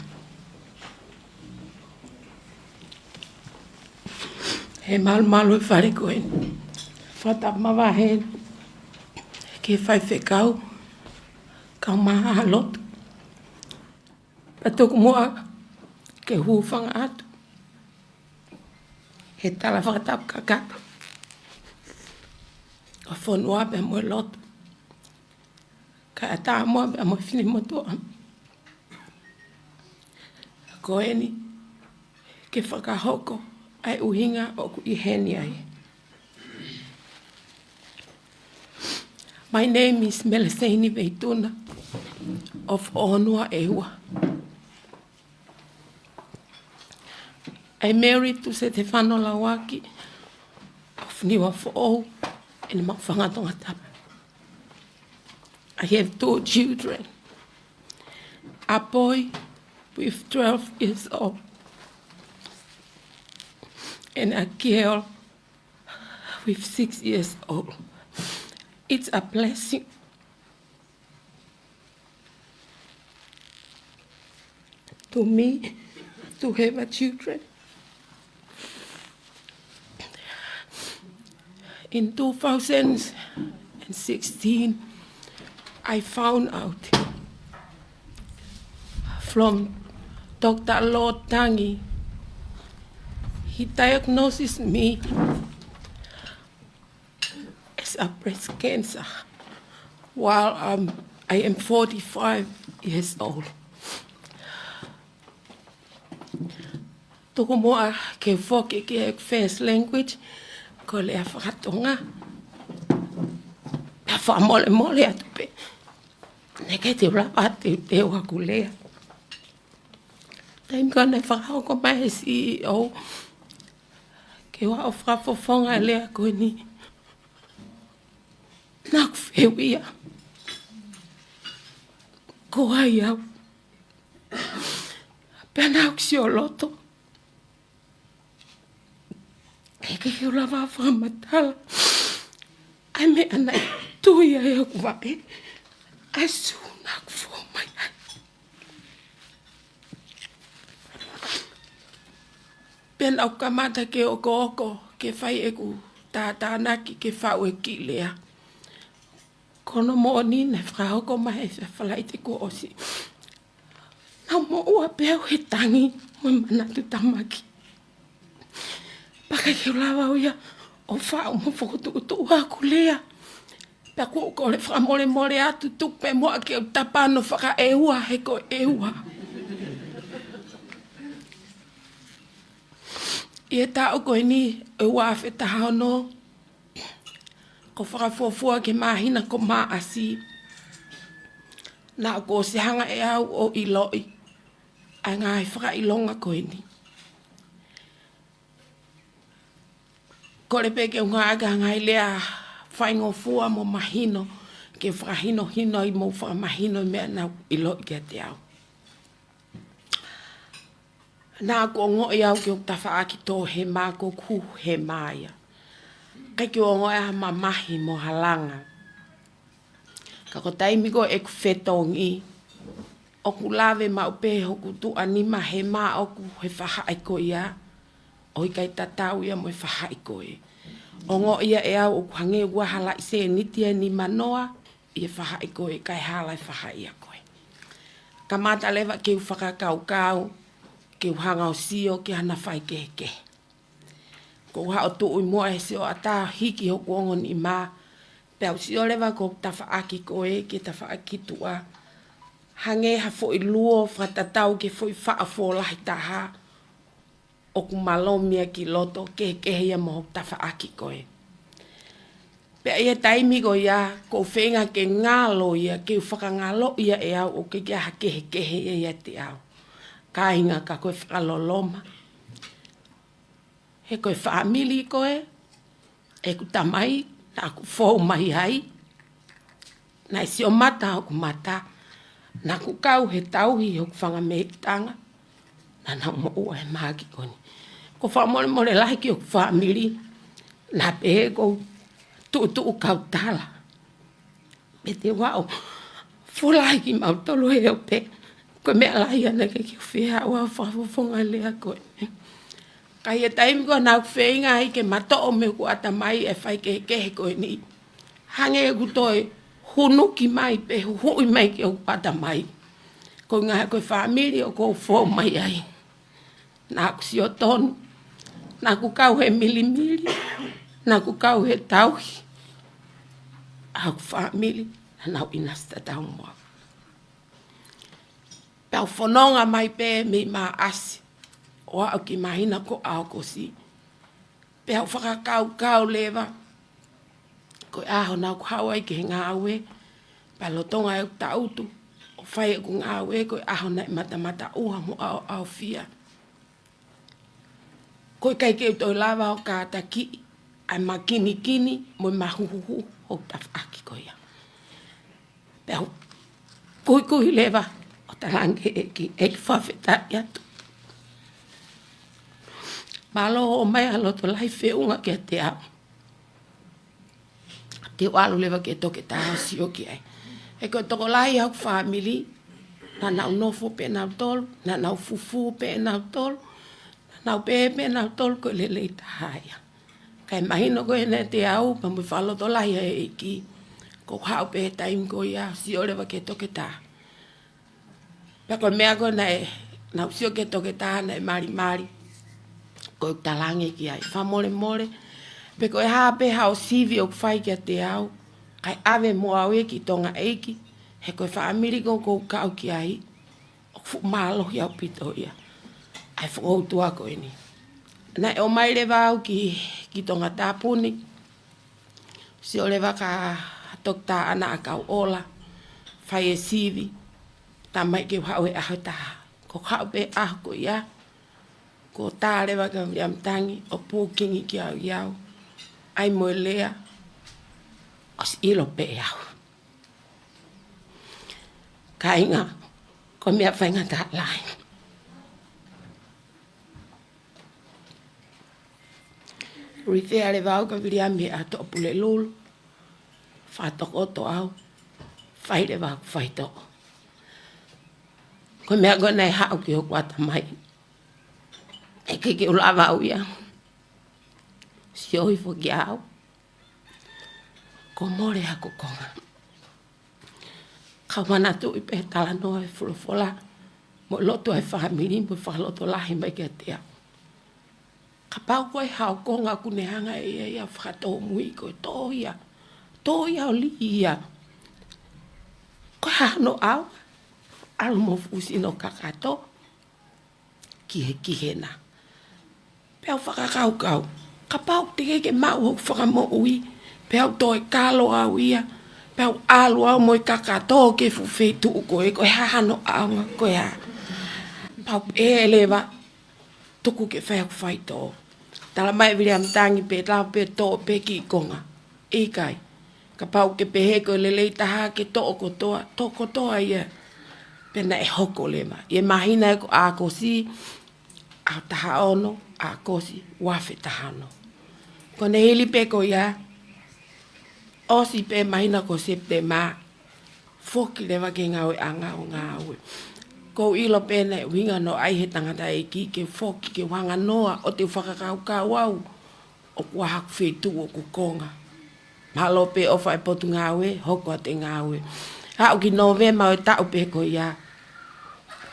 He malu whare koen. Whatapawa he. Ke whaiwhekau. Kau maha lotu. Patuku mua ke hūwhanga atu. He tala whakatapu kakatu. Ka whonua pe moe lotu. Ka ataa mua pe moe whini motua. Ko eni ke whakahoko ai uhinga o ku iheni ai. My name is Meleseini Veituna of Onua Ewa. I married to Stefano Lawaki of Niwa Fo'ou in Tongatapu. I have 2 children, a boy with 12 years old and a girl with 6 years old. It's a blessing to me to have a children. In 2016, I found out from Dr. Lord Tangi. He diagnosed me as a breast cancer while I am 45 years old. Toko moa ke whoke ke first language, ko lea whakatonga. Pea whamole atu pe. Neke te rapa te waku lea. Taim kone whakahoko mai CEO. Ke wa o whakafofonga lea koe ni. Nak whewia. Ko ai au. Pea nak si o loto. Eke ki ula wa whakamatala. Ai me anai tui ai au wae. Ai su nak whau mai ai. Pea nau kamata ke oko ke whai eku tātānaki ke whau e ki lea. Kono mo ni ne whahoko mai e whalai te ko osi. Nau mo ua pēu he tangi mo manatu tamaki. Paka ke ulawa uia o whao mo whakotu utu ua ku lea. Pea ko le whamore more atu tupe moa ke o tapano whaka e ua he ko e ua. Ie tau koe ni e ua awheta hono. Ko whakafuafua ke Mahina ko maasi. Nā ko se hanga e au o iloi. Ai ngai whakailonga koe ni. Ko le peke unga ngai lea whaingofua mo mahino. Ke whakahino hino i mo whakamahino mea nā iloi ke te au. Nā ko ngoi au ke o tawhaaki tō he mā ko ku he māia. Kai ki o ngoi aha mamahi mo halanga. Ka ko taimi ko e ku whetongi. O ku lawe maupe hoku tu anima he mā o ku he whahai ko ia. O i kai tatau ia mo e whahai ko e. O ngoi ia e au o ku hange ua hala i se nitia ni manoa. I e whahai ko e kai hala i whahai ia ko e. Ka mata lewa ke u whakakau kau. Ke uhanga o sio ke hana whai ke. Ko uha o tui mua e sio ata hiki ho kuongon i mā. Pea o sio lewa ko tawhaaki ko e ke tawhaaki tua. Hange ha fo i luo whatatau ke fo i whaafolahi taha. O ku malomia ki loto ke hia mo tawhaaki ko e. Pea ia taimi ko ia ko whenga ke ngalo ia ke whakangalo ia e au o ke ha kehe ia te au. Ka inga ka koe whakaloloma. He koe whaamili koe. E ku tamai. Na ku fōu mai hai. Na isi o mata o ku mata. Na ku kau he tauhi o ku whangameitanga. Na nau mo ua he maaki koni. Ko whamore more lahi ki o ku whaamili. Na pehe ko tu kau tala. Me te wao. Fulahi ki mautolo he o pe. Ko mea lai ana ke ki whia ua whafonga lea koe. Ka ia taimi ko nau whenga i ke mato o me ku ata mai e whai ke koe ni. Hange e ku toi hunu ki mai pe hui mai ki o ata mai. Ko ngā koe whamiri o ko whō mai ai. Nā ku si o tonu. Nā ku kau he milimili. Nā ku kau he tauhi. A ku whamiri. Nau inasta tau mua. Pau whanonga mai pe me mā asi. O au ki Mahina ko au ko si. Pau whakakau lewa. Ko aho nau ku hawai ki ngā aue. Palo tonga e tautu. O whai e ku ngā aue ko aho nai mata uha mo au fia. Ko kai ke utoi lawa o kāta ki. Ai ma kini mo ma huhu o tawhaki ko ia. Pau kui lewa. Tarange e whawheta i atu. Malo o mai aloto lai whiunga ki a te au. Te walu lewa ke toke taha si o ki ai. E koe toko lai au whamili. Na nau nofo pe nau tolu. Na nau fufu pe nau tolu. Na nau pe nau tolu koe lelei taha ia. Kai Mahina koe ne te au. Pa mui whaloto lai e ki. Ko hau pe taim koe ia. Si o lewa ke toke taha. Pako mea koe na usio ke toke taha na e mari. Koe talange ki ai. Whamore. Peko e hape hao sivi o kwhai ki a te au. Kai ave mo au e ki Tongaekina. He koe whaamiri ko kau ki ai. O fu mālohi au pito ia. Ai whakoutua koe ni. Na e o mai lewa au ki Tongatapu ni. Si o lewa ka tokta ana a kau ola. Whai e sivi. Ta mai ke hau e aho taha. Ko hau pe aho ko ia. Ko tā rewa ka riamtangi o pūkingi ki au iau. Ai moe lea. O si ilo pe au. Ka inga. Ko mea whainga tā lai. Rifea rewa au ka viriami a topu le lulu. Whatoko to au. Whai rewa au whai toko. Ko mea koe nei hao ki o kuata mai. E ke ulawa au ia. sioi fo giau. Ko more hako konga. Kau mana tu i pe tala noa e fulafola. Mo loto e whahamiri mo whakaloto lahi mai kia tea. Ka pau koe hao konga kunehanga e ia whakato mui koe toia. Toia o li ia. Koe hano au. Alu mo fusi no kakato. Kihe na. Peo whakakau kau. Ka pau tike ke mau hok whakamo ui. Peo toi kalo au ia. Peo alu au moi kakato ke fufeitu koe. Koe hano au nga koe ha. Pau elewa. Tuku ke whai aku whaito. Tala mai viri am tangi pe tau pe to pe ki konga. Ikai. Ka pau ke pehe koe lelei taha ke to kotoa. To kotoa ia. Pena e hoko lema. Ie mahina e ko a kosi. A taha ono. A kosi. Wafe taha ono. Kone hili pe ko ia. Osi pe mahina ko septe maa. Foki lewa ke ngawe a ngawe. Ko ilo pena e winga no ai he tangata e ki ke foki ke wanga noa o te whakakau ka wau o kua haku whetu o kukonga. Malo pe o whai potu ngawe, hoko a te ngawe. Hau ki novema o tau pe ko ia.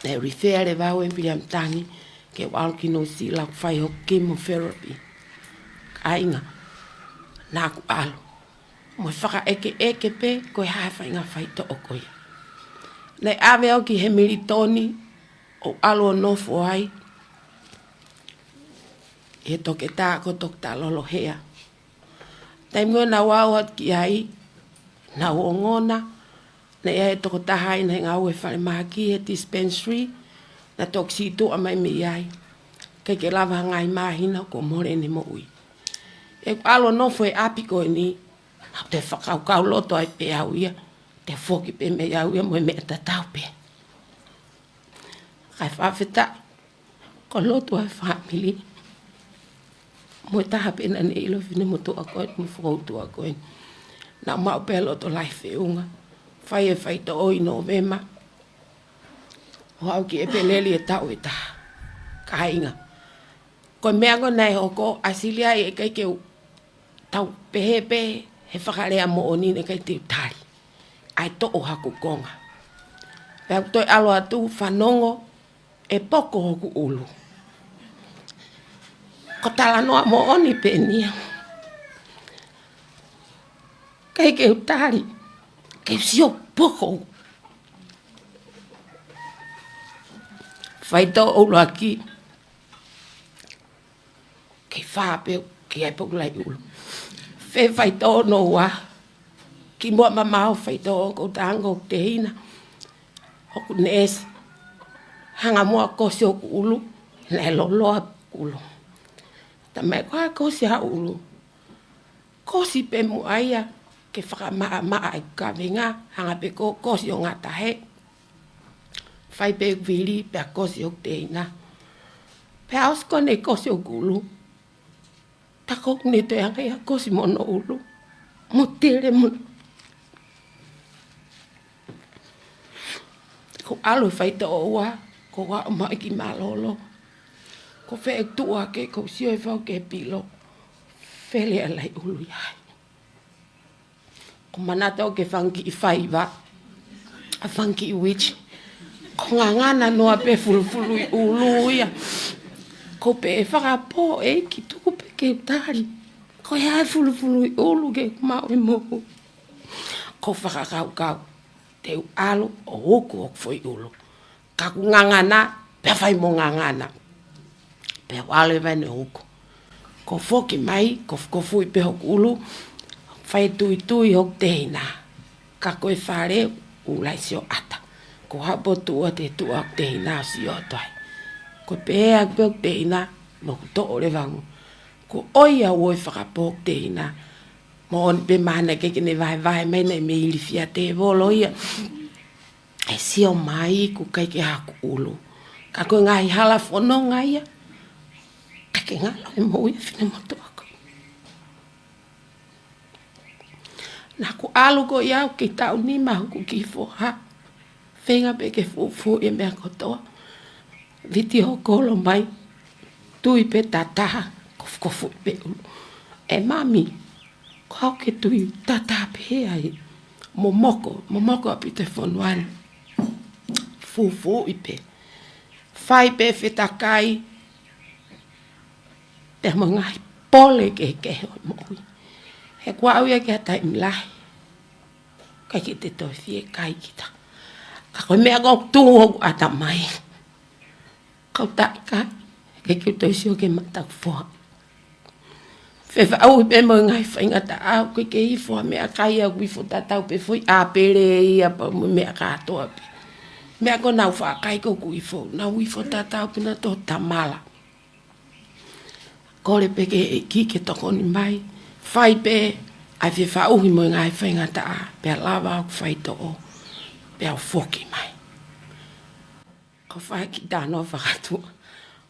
E rifere wau e piri am tangi ke wau ki no sila ku whai ho chemotherapy. Ka inga, nā ku alo. Mo whaka eke pe koe hae whai ngā whai to o koe. Nei awe au ki he militoni o alo nofo ai. E toke tā ko toke tā lolo hea. Taimua na wau at ki ai. Na uongona. Nei e toko tahai na ngau e whare maki he dispensary. Na toke si tu amai me ai. Kei ke lava ngai mahina ko more ne mo ui. E alo nofo e api ko ni. Te whakau kau loto ai pe au ia. Te foki pe me au ia mo me ta tau pe. Kai whawheta. Ko loto ai family. Mo taha pe na ne ilo fine mo to a koe. Mo whakautu a koe. Na mau pe loto lai whiunga. Whai e whai to oi novema. Ho au ki e pe leli e tau e taha. Ka inga. Ko mea ko nei hoko asilia e kai keu. Tau pehe pe. He whakarea mo oni ne kai te utari. Ai to o haku konga. Pea toi alo atu whanongo e poko hoku ulu. Ko tala noa mo oni pe nia. Kei ke utari. Kei sio poko. Whai to ulu aki. Kei whapeo. Kei ai poku lai ulu. Whai whai to no wa. Ki mua mamau whai to ko tango te hina. Hoku nes. Hanga mua kosi o ulu. Nei loloa ulu. Ta mai koha kosi ha ulu. Kosi pe mu aia. Ke whakamaa maa ai ka venga. Hanga pe ko kosi o ngata he. Whai pe vili pe kosi o te hina. Pe ausko ne kosi o ulu. Ta kok ne te hanga ia kosi mono ulu. Mo tere mono. Ko alo whai to oa, ko wa mai ki malolo. Ko whai tua ke ko sio e whau ke pilo. Whele alai ulu iai. Ko manata o ke whanki i whaiva. A whanki i witch. Ko ngangana noa pe fulufulu i ulu ia. Ko pe e whakapo e ki tuku pe ke utari. Ko e hai fulufulu i ulu ke mau e mohu. Ko whakakau kau. Te alo o hoku o foi ulu. Kaku ngangana, pe whai mo ngangana. Pe wale vai ne hoku. Ko foki mai, ko fui pe hoku ulu. Whai tui hoku te hina. Kako e whare ulai sio ata. Ko hapo tua te tua te hina sio toai. Ko pe ea pe hoku te hina, mo to ore vangu. Ko oia oi whakapo hoku te hina. Mo on pe mana ke ne vai mai nei me ili fia te volo ia. E sio mai ku kai ke haku ulu. Ka ko ngai hala fono ngai ia. Ka ke ngalo e mo ia fine mo to ako. Na ku alu ko ia ke tau ni ma ku ki fo ha. Fenga pe ke fu e me ko to. Viti ho kolo mai. Tui pe tata ko fu pe ulu. E mami, kau ke tui tatape ai. Momoko api te whanuani. Fufu ipe. Whai pe whetakai. Te mangai pole ke hoi moi. He kua au ia ke hatai milahi. Kai ki te toi fie kai kita. Ka koe mea kau tūhoku ata mai. Kau tai kai. Ke ki toi sio ke matak fua. Fefa au pe mo ngai whaingata au koe ke i fua mea kai au wifo tatau pe fui a pere ia pa mea katoa pe. Mea ko nau wha kai ko wifo. Nau wifo tatau pina to tamala. Kore pe ke ke toko ni mai. Whai pe ai fefa uhi mo ngai whaingata a. Pea lava au whai to o. Pea foki mai. Ko whai ki tāno whakatua.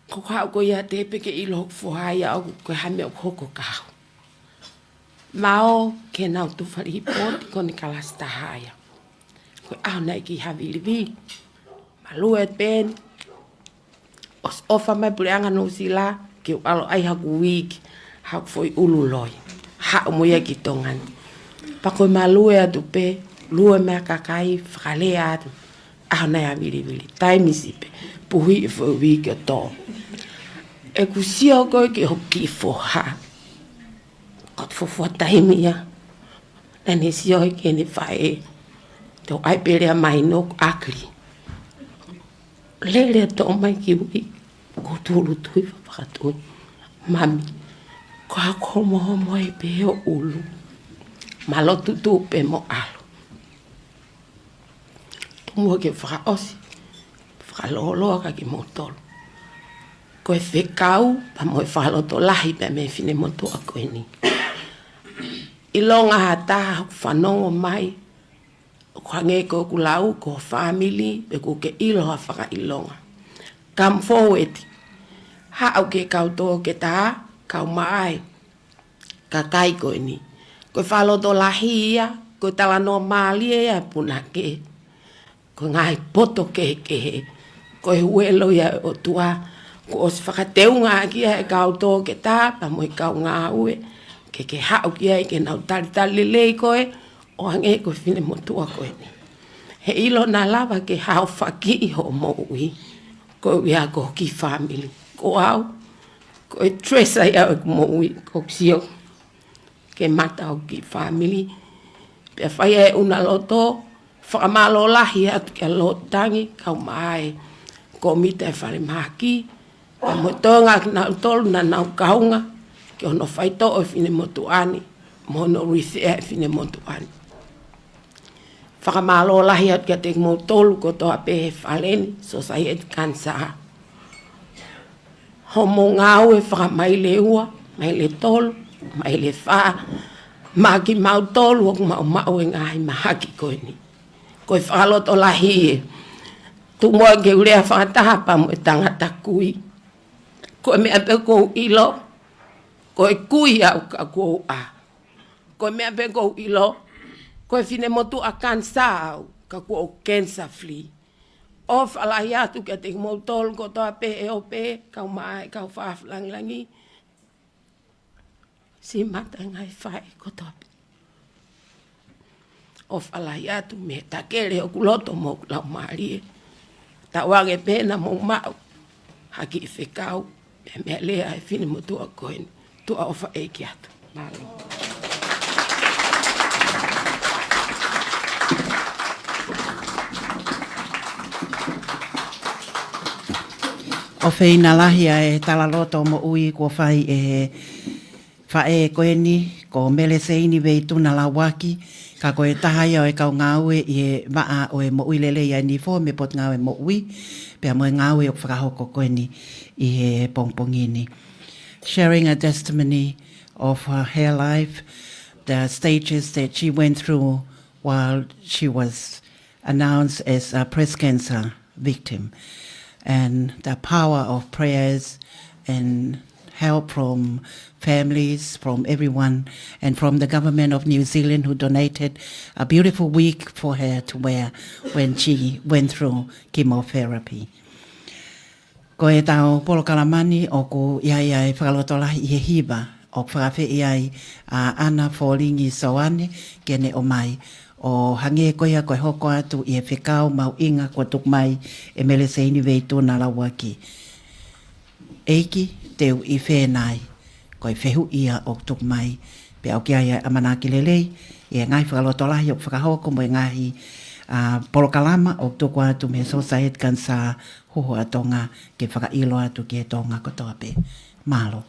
Ko hau ko ia te peke ilo fuhai au ko hame o hoko kau. Mao ke nau tu whari poti ko ni kalasta haya. Ko au nei ki havilivi. Malua et pen. Os ofa mai pureanga no sila ke alo ai haku wiki. Hau foi ululoi. Hau moia ki tongan. Pako malua atu pe. Lua mea kakai whakalea atu. Au nei havilivi. Taimisi pe. Puhi e foi wiki o tō. E kusia koe ke hoki foha. Kot fofua taimia. Nane sio ke ne whae. Te ai perea mai no akri. Lele tō mai ki ui. Ko tūru tui whakatui. Mami. Ko hako moho moe pe o ulu. Malotu tū pe mo alo. Tumua ke whakaosi. Whakaloloa ka ki motolo. Koe whekau, pa moe whaloto lahi pa me whine motu a koe ni. Ilonga hata whanongo mai, kua nge ko kulau, ko family, pe ko ke iloha whaka ilonga. Come forward. Ha au ke kau tō ke tā, kau mai, ka kai koe ni. Koe whaloto lahi ia, koe tala no mali ia puna ke. Koe ngai poto ke he, koe huelo ia o tua, ko os whakateunga ki e kau tō ke tā, pa moi kau ngā ue, ke hau ki e ke nau tari lelei koe, o hange koe whine motua koe ni. He ilo nā lava ke hau whaki i ho mo ui, koe ia ko ki family. Ko au, koe tresa ia o mo ui, ko sio, ke mata o ki family. Pea whai e una loto, whakamalo lahi atu ke lotangi, kau mai, ko mita e whare maki, a mo tonga na tolu na nau kaunga ke ono whaito o whine motuani mo no rithea e whine motuani. Whakamalo lahi at kia te mo tolu ko toa pehe whaleni so sai et kansa. Homo ngau e whakamaile ua, maile tolu, maile wha, maki mau tolu o mau e ngai mahaki koe ni. Koe whakaloto lahi e. Tumoa ke urea whakataha pa mo e tangata kui. Koe mea pe kou ilo, koe kui au ka kou a. Koe mea pe kou ilo, koe whine motu a kansa au ka kou cancer free. O whalahi atu kia te mo tolu ko toa pe e o pe, kau mai, kau whaaflangilangi. Si mata ngai whae ko toa pe. O whalahi atu me takere o kuloto mo lau marie. Ta wange pena mo mau, haki i whekau. E mea lea e whine mo tua koe, tua ofa e ki atu. Malo. O whina lahia e talaloto mo ui kua whai whae koe ni, ko mele seini vei tuna la waki, ka koe tahai o e kau ngāue i e waa o e mo ui lelei ai ni fō me pot ngāue mo ui, pea mo e ngāue o whakahoko koe ni i he pongpongini. Sharing a testimony of her life, the stages that she went through while she was announced as a breast cancer victim, and the power of prayers and help from families, from everyone, and from the government of New Zealand who donated a beautiful wig for her to wear when she went through chemotherapy. Ko e tau polo kalamani o ko iai whakalotolahi i he hiba o whakawhi i ai ana fōringi soane kene o mai. O hange koia koe hoko atu i e whekau mau inga kua tuk mai e mele se ini vei tōna lawa ki. Eiki teu i whenai koe whehu ia o tuk mai pe au kia ia amanaki lelei i e ngai whakaloto lahi o whakahoko mo e ngahi polokalama o tuku atu me Society Kanisa Huhu a Tonga ke whakailo atu ki e Tonga kotoa pe. Malo.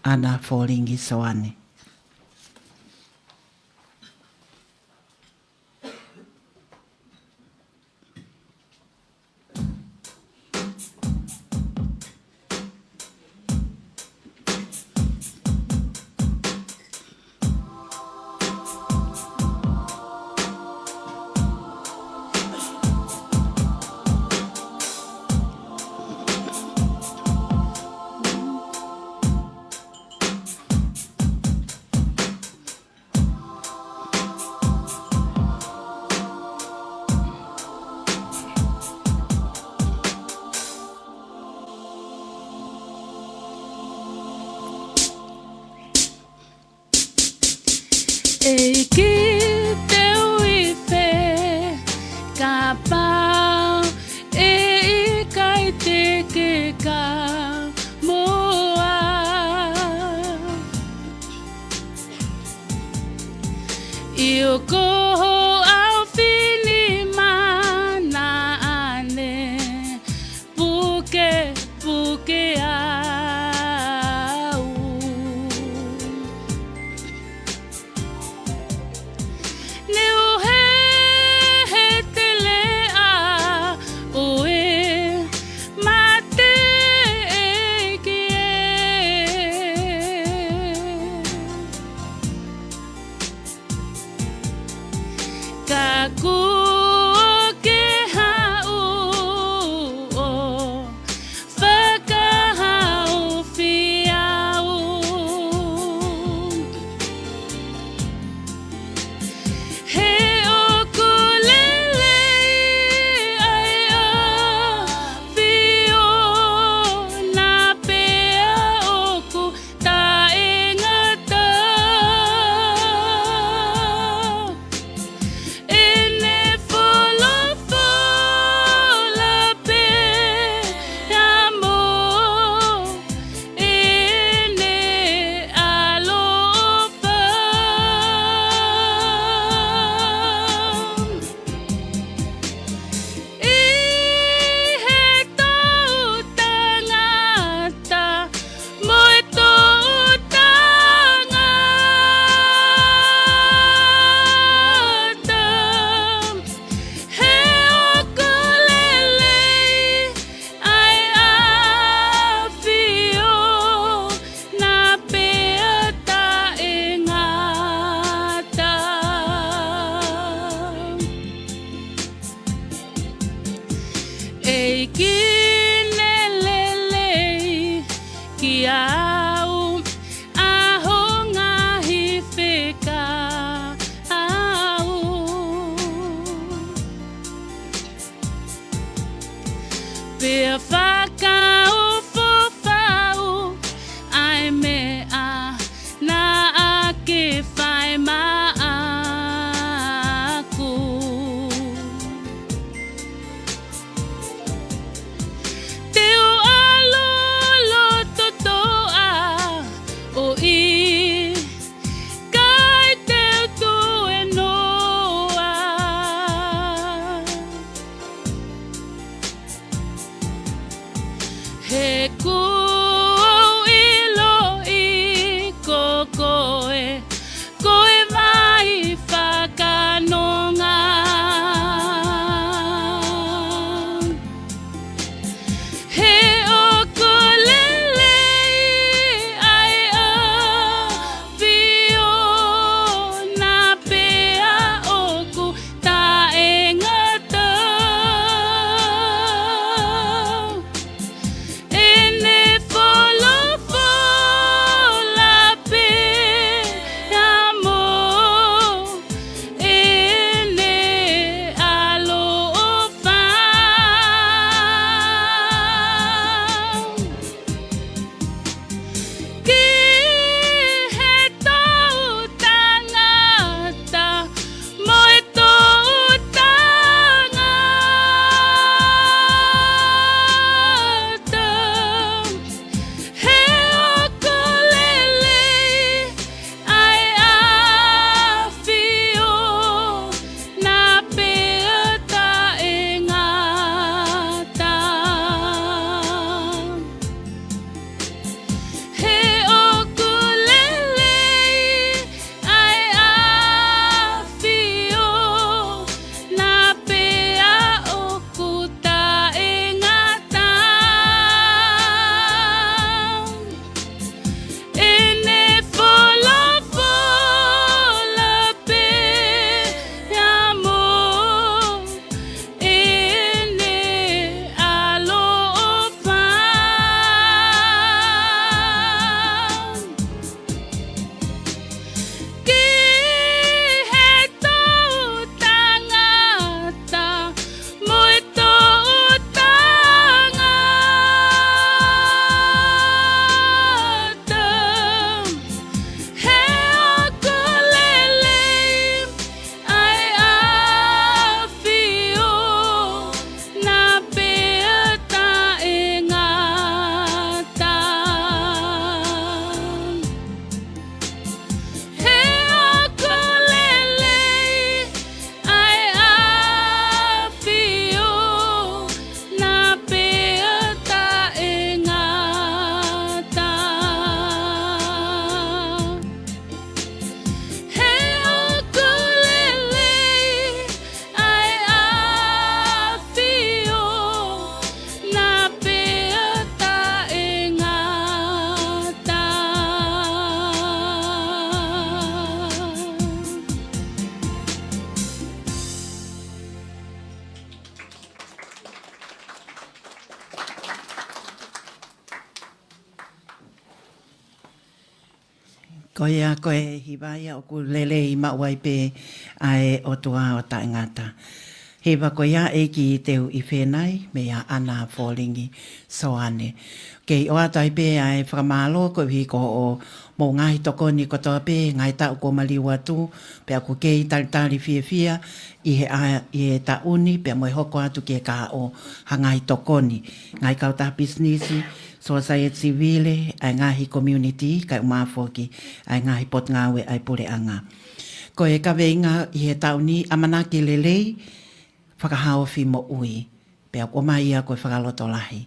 Ana fōringi soane. Ko ia koe hiwaia o ku lelei mawai pe ai o tua o taingata. Hewa ko ia e ki teu i whenai me ia ana fōlingi soane. Kei o atai pe ai whakamalo ko hi ko o mō ngahi tokoni ko toa pe ngai tau ko maliwa tu pe aku kei talitali fia i he ta uni pe mo hoko atu ke ka o hangai tokoni. Ngai kau ta businessi society civile ai ngahi community kai umafoki ai ngahi pot ngawe ai pule anga. Ko e ka veinga i he tauni amanaki lelei whakahaofi mo ui. Pea ko mai ia koe whakaloto lahi.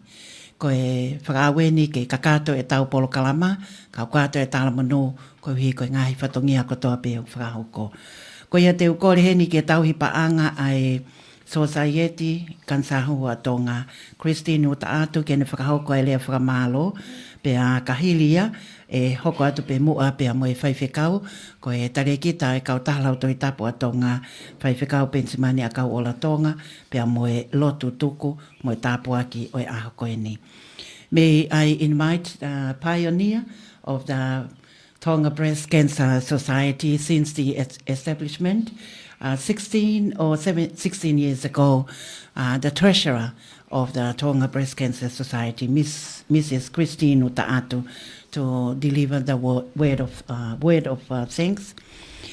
Ko e whakaweni ke kakato e tau polo kalama, ka kato e tala manu, ko hi koe ngahi whatongia ko toa peo whakahoko. Ko ia te ukore heni ke tau hi paanga ai society Kanisa Huhu Tonga. Christine uta atu kene whakahoko e lea whakamalo, pea kahilia, e hoko atu pe mua pea mo e whaiwhekau, ko e tare kita e kau tahalau toi tapu a Tonga, whaiwhekau pensimani a kau ola Tonga, pea mo e lotu tuku, mo e tapu aki o e ahoko e ni. May I invite the pioneer of the Tonga Breast Cancer Society since the establishment, 16 years ago, the treasurer of the Tonga Breast Cancer Society, Mrs. Christine Utaatu, to deliver the word of thanks,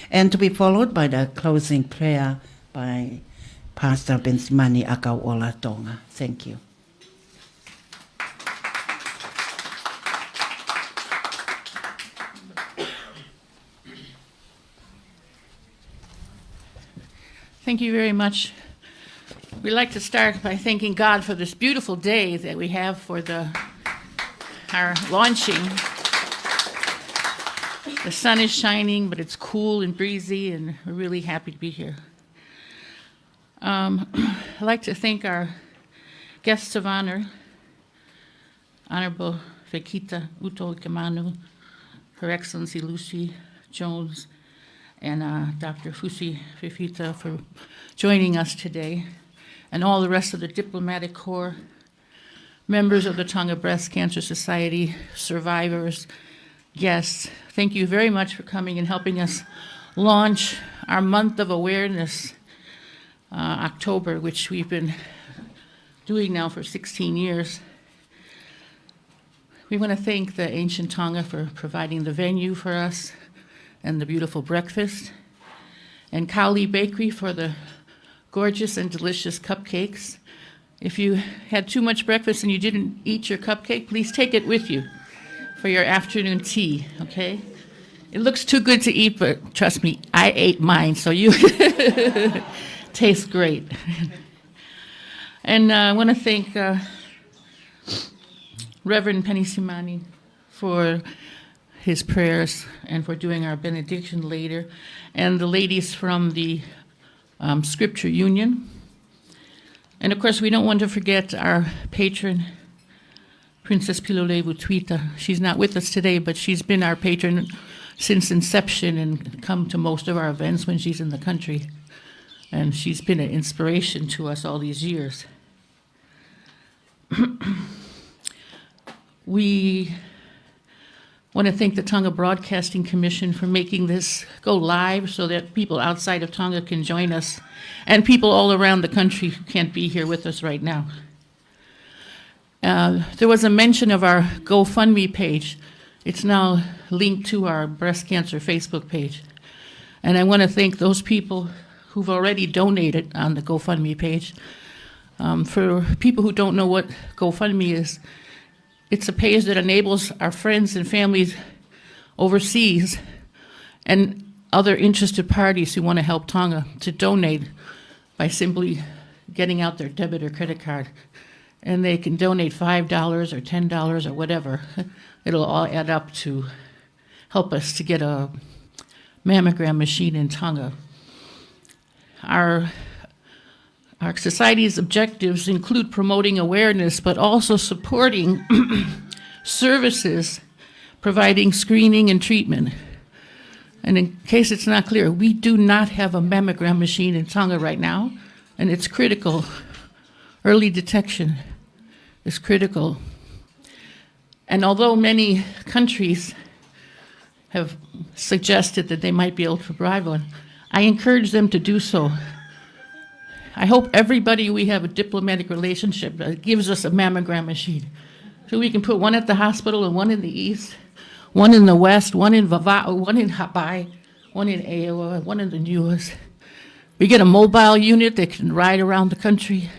and to be followed by the closing prayer by Pastor Bensimani Akauola Tonga. Thank you. Thank you very much. We'd like to start by thanking God for this beautiful day that we have for our launching. The sun is shining, but it's cool and breezy, and we're really happy to be here. I'd like to thank our guests of honor, Honorable Fekita Uto Kamanu, Her Excellency Lucy Jones, and Dr. Fusi Fifita for joining us today, and all the rest of the diplomatic corps, members of the Tonga Breast Cancer Society, survivors, guests. Thank you very much for coming and helping us launch our month of awareness, October, which we've been doing now for 16 years. We want to thank the Ancient Tonga for providing the venue for us and the beautiful breakfast, and Kauli Bakery for the gorgeous and delicious cupcakes. If you had too much breakfast and you didn't eat your cupcake, please take it with you for your afternoon tea, okay? It looks too good to eat, but trust me, I ate mine, so you tastes great. And I want to thank Reverend Penny Simani for his prayers and for doing our benediction later, and the ladies from the Scripture Union. And of course, we don't want to forget our patron, Princess Pilolevu Tuita. She's not with us today, but she's been our patron since inception and come to most of our events when she's in the country. And she's been an inspiration to us all these years. We want to thank the Tonga Broadcasting Commission for making this go live so that people outside of Tonga can join us, and people all around the country who can't be here with us right now. There was a mention of our GoFundMe page. It's now linked to our breast cancer Facebook page. And I want to thank those people who've already donated on the GoFundMe page. For people who don't know what GoFundMe is, it's a page that enables our friends and families overseas and other interested parties who want to help Tonga to donate by simply getting out their debit or credit card. And they can donate $5 or $10 or whatever. It'll all add up to help us to get a mammogram machine in Tonga. Our society's objectives include promoting awareness, but also supporting services, providing screening and treatment. And in case it's not clear, we do not have a mammogram machine in Tonga right now, and it's critical. Early detection is critical. And although many countries have suggested that they might be able to provide one. I encourage them to do so. I hope everybody we have a diplomatic relationship that gives us a mammogram machine. So we can put one at the hospital and one in the east, one in the west, one in Vava'u, one in Hawaii, one in Iowa, one in the News. We get a mobile unit that can ride around the country,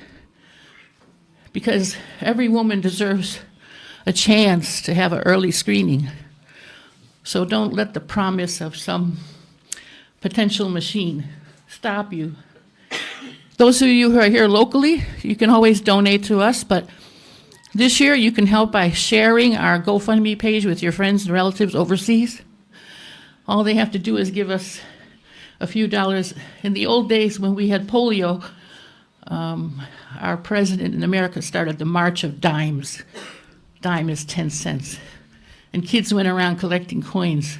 because every woman deserves a chance to have an early screening. So don't let the promise of some potential machine stop you. Those of you who are here locally, you can always donate to us, but this year you can help by sharing our GoFundMe page with your friends and relatives overseas. All they have to do is give us a few dollars. In the old days when we had polio, our president in America started the March of Dimes. Dime is 10 cents. And kids went around collecting coins.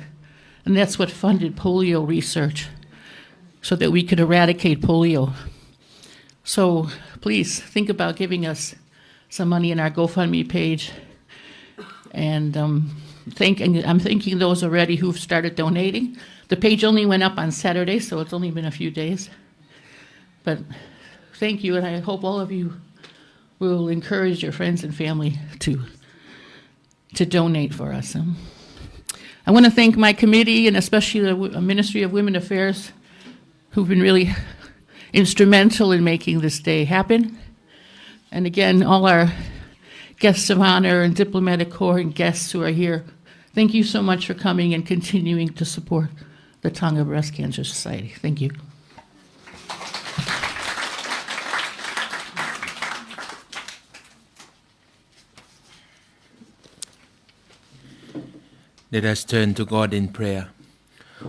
And that's what funded polio research, so that we could eradicate polio. So please think about giving us some money in our GoFundMe page. And I'm thanking those already who've started donating. The page only went up on Saturday, so it's only been a few days. But thank you, and I hope all of you will encourage your friends and family to donate for us. I want to thank my committee, and especially the Ministry of Women Affairs, who've been really instrumental in making this day happen. And again, all our guests of honor and diplomatic corps and guests who are here, thank you so much for coming and continuing to support the Tonga Breast Cancer Society. Thank you. Let us turn to God in prayer.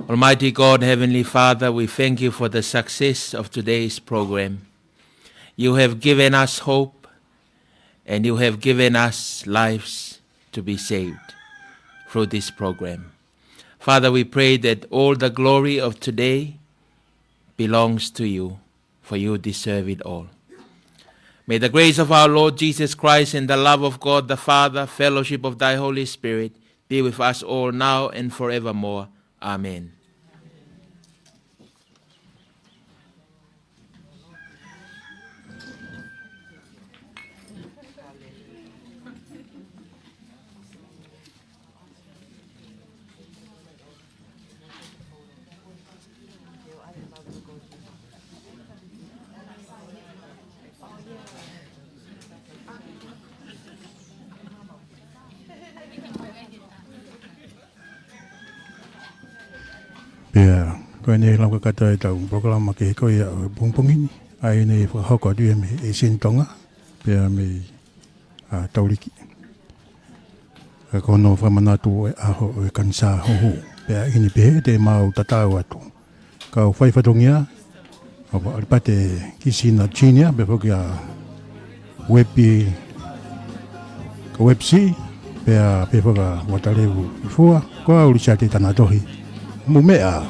Almighty God, Heavenly Father, we thank you for the success of today's program. You have given us hope, and you have given us lives to be saved through this program. Father, we pray that all the glory of today belongs to you, for you deserve it all. May the grace of our Lord Jesus Christ and the love of God the Father, fellowship of thy Holy Spirit, be with us all now and forevermore. Amen. Pia ko nei lam ka ta ta program ke ko ya pungpungini ai nei fa ho ko di me e sin Tonga pia me a tauriki ko no fa manatu a ho Kanisa Huhu pia ini pe de mau tata watu ka fai fa tongia apa pate kisina chinia be fokia webi ko websi pia pe foka watalevu fua ko uri chati tanatohi mumea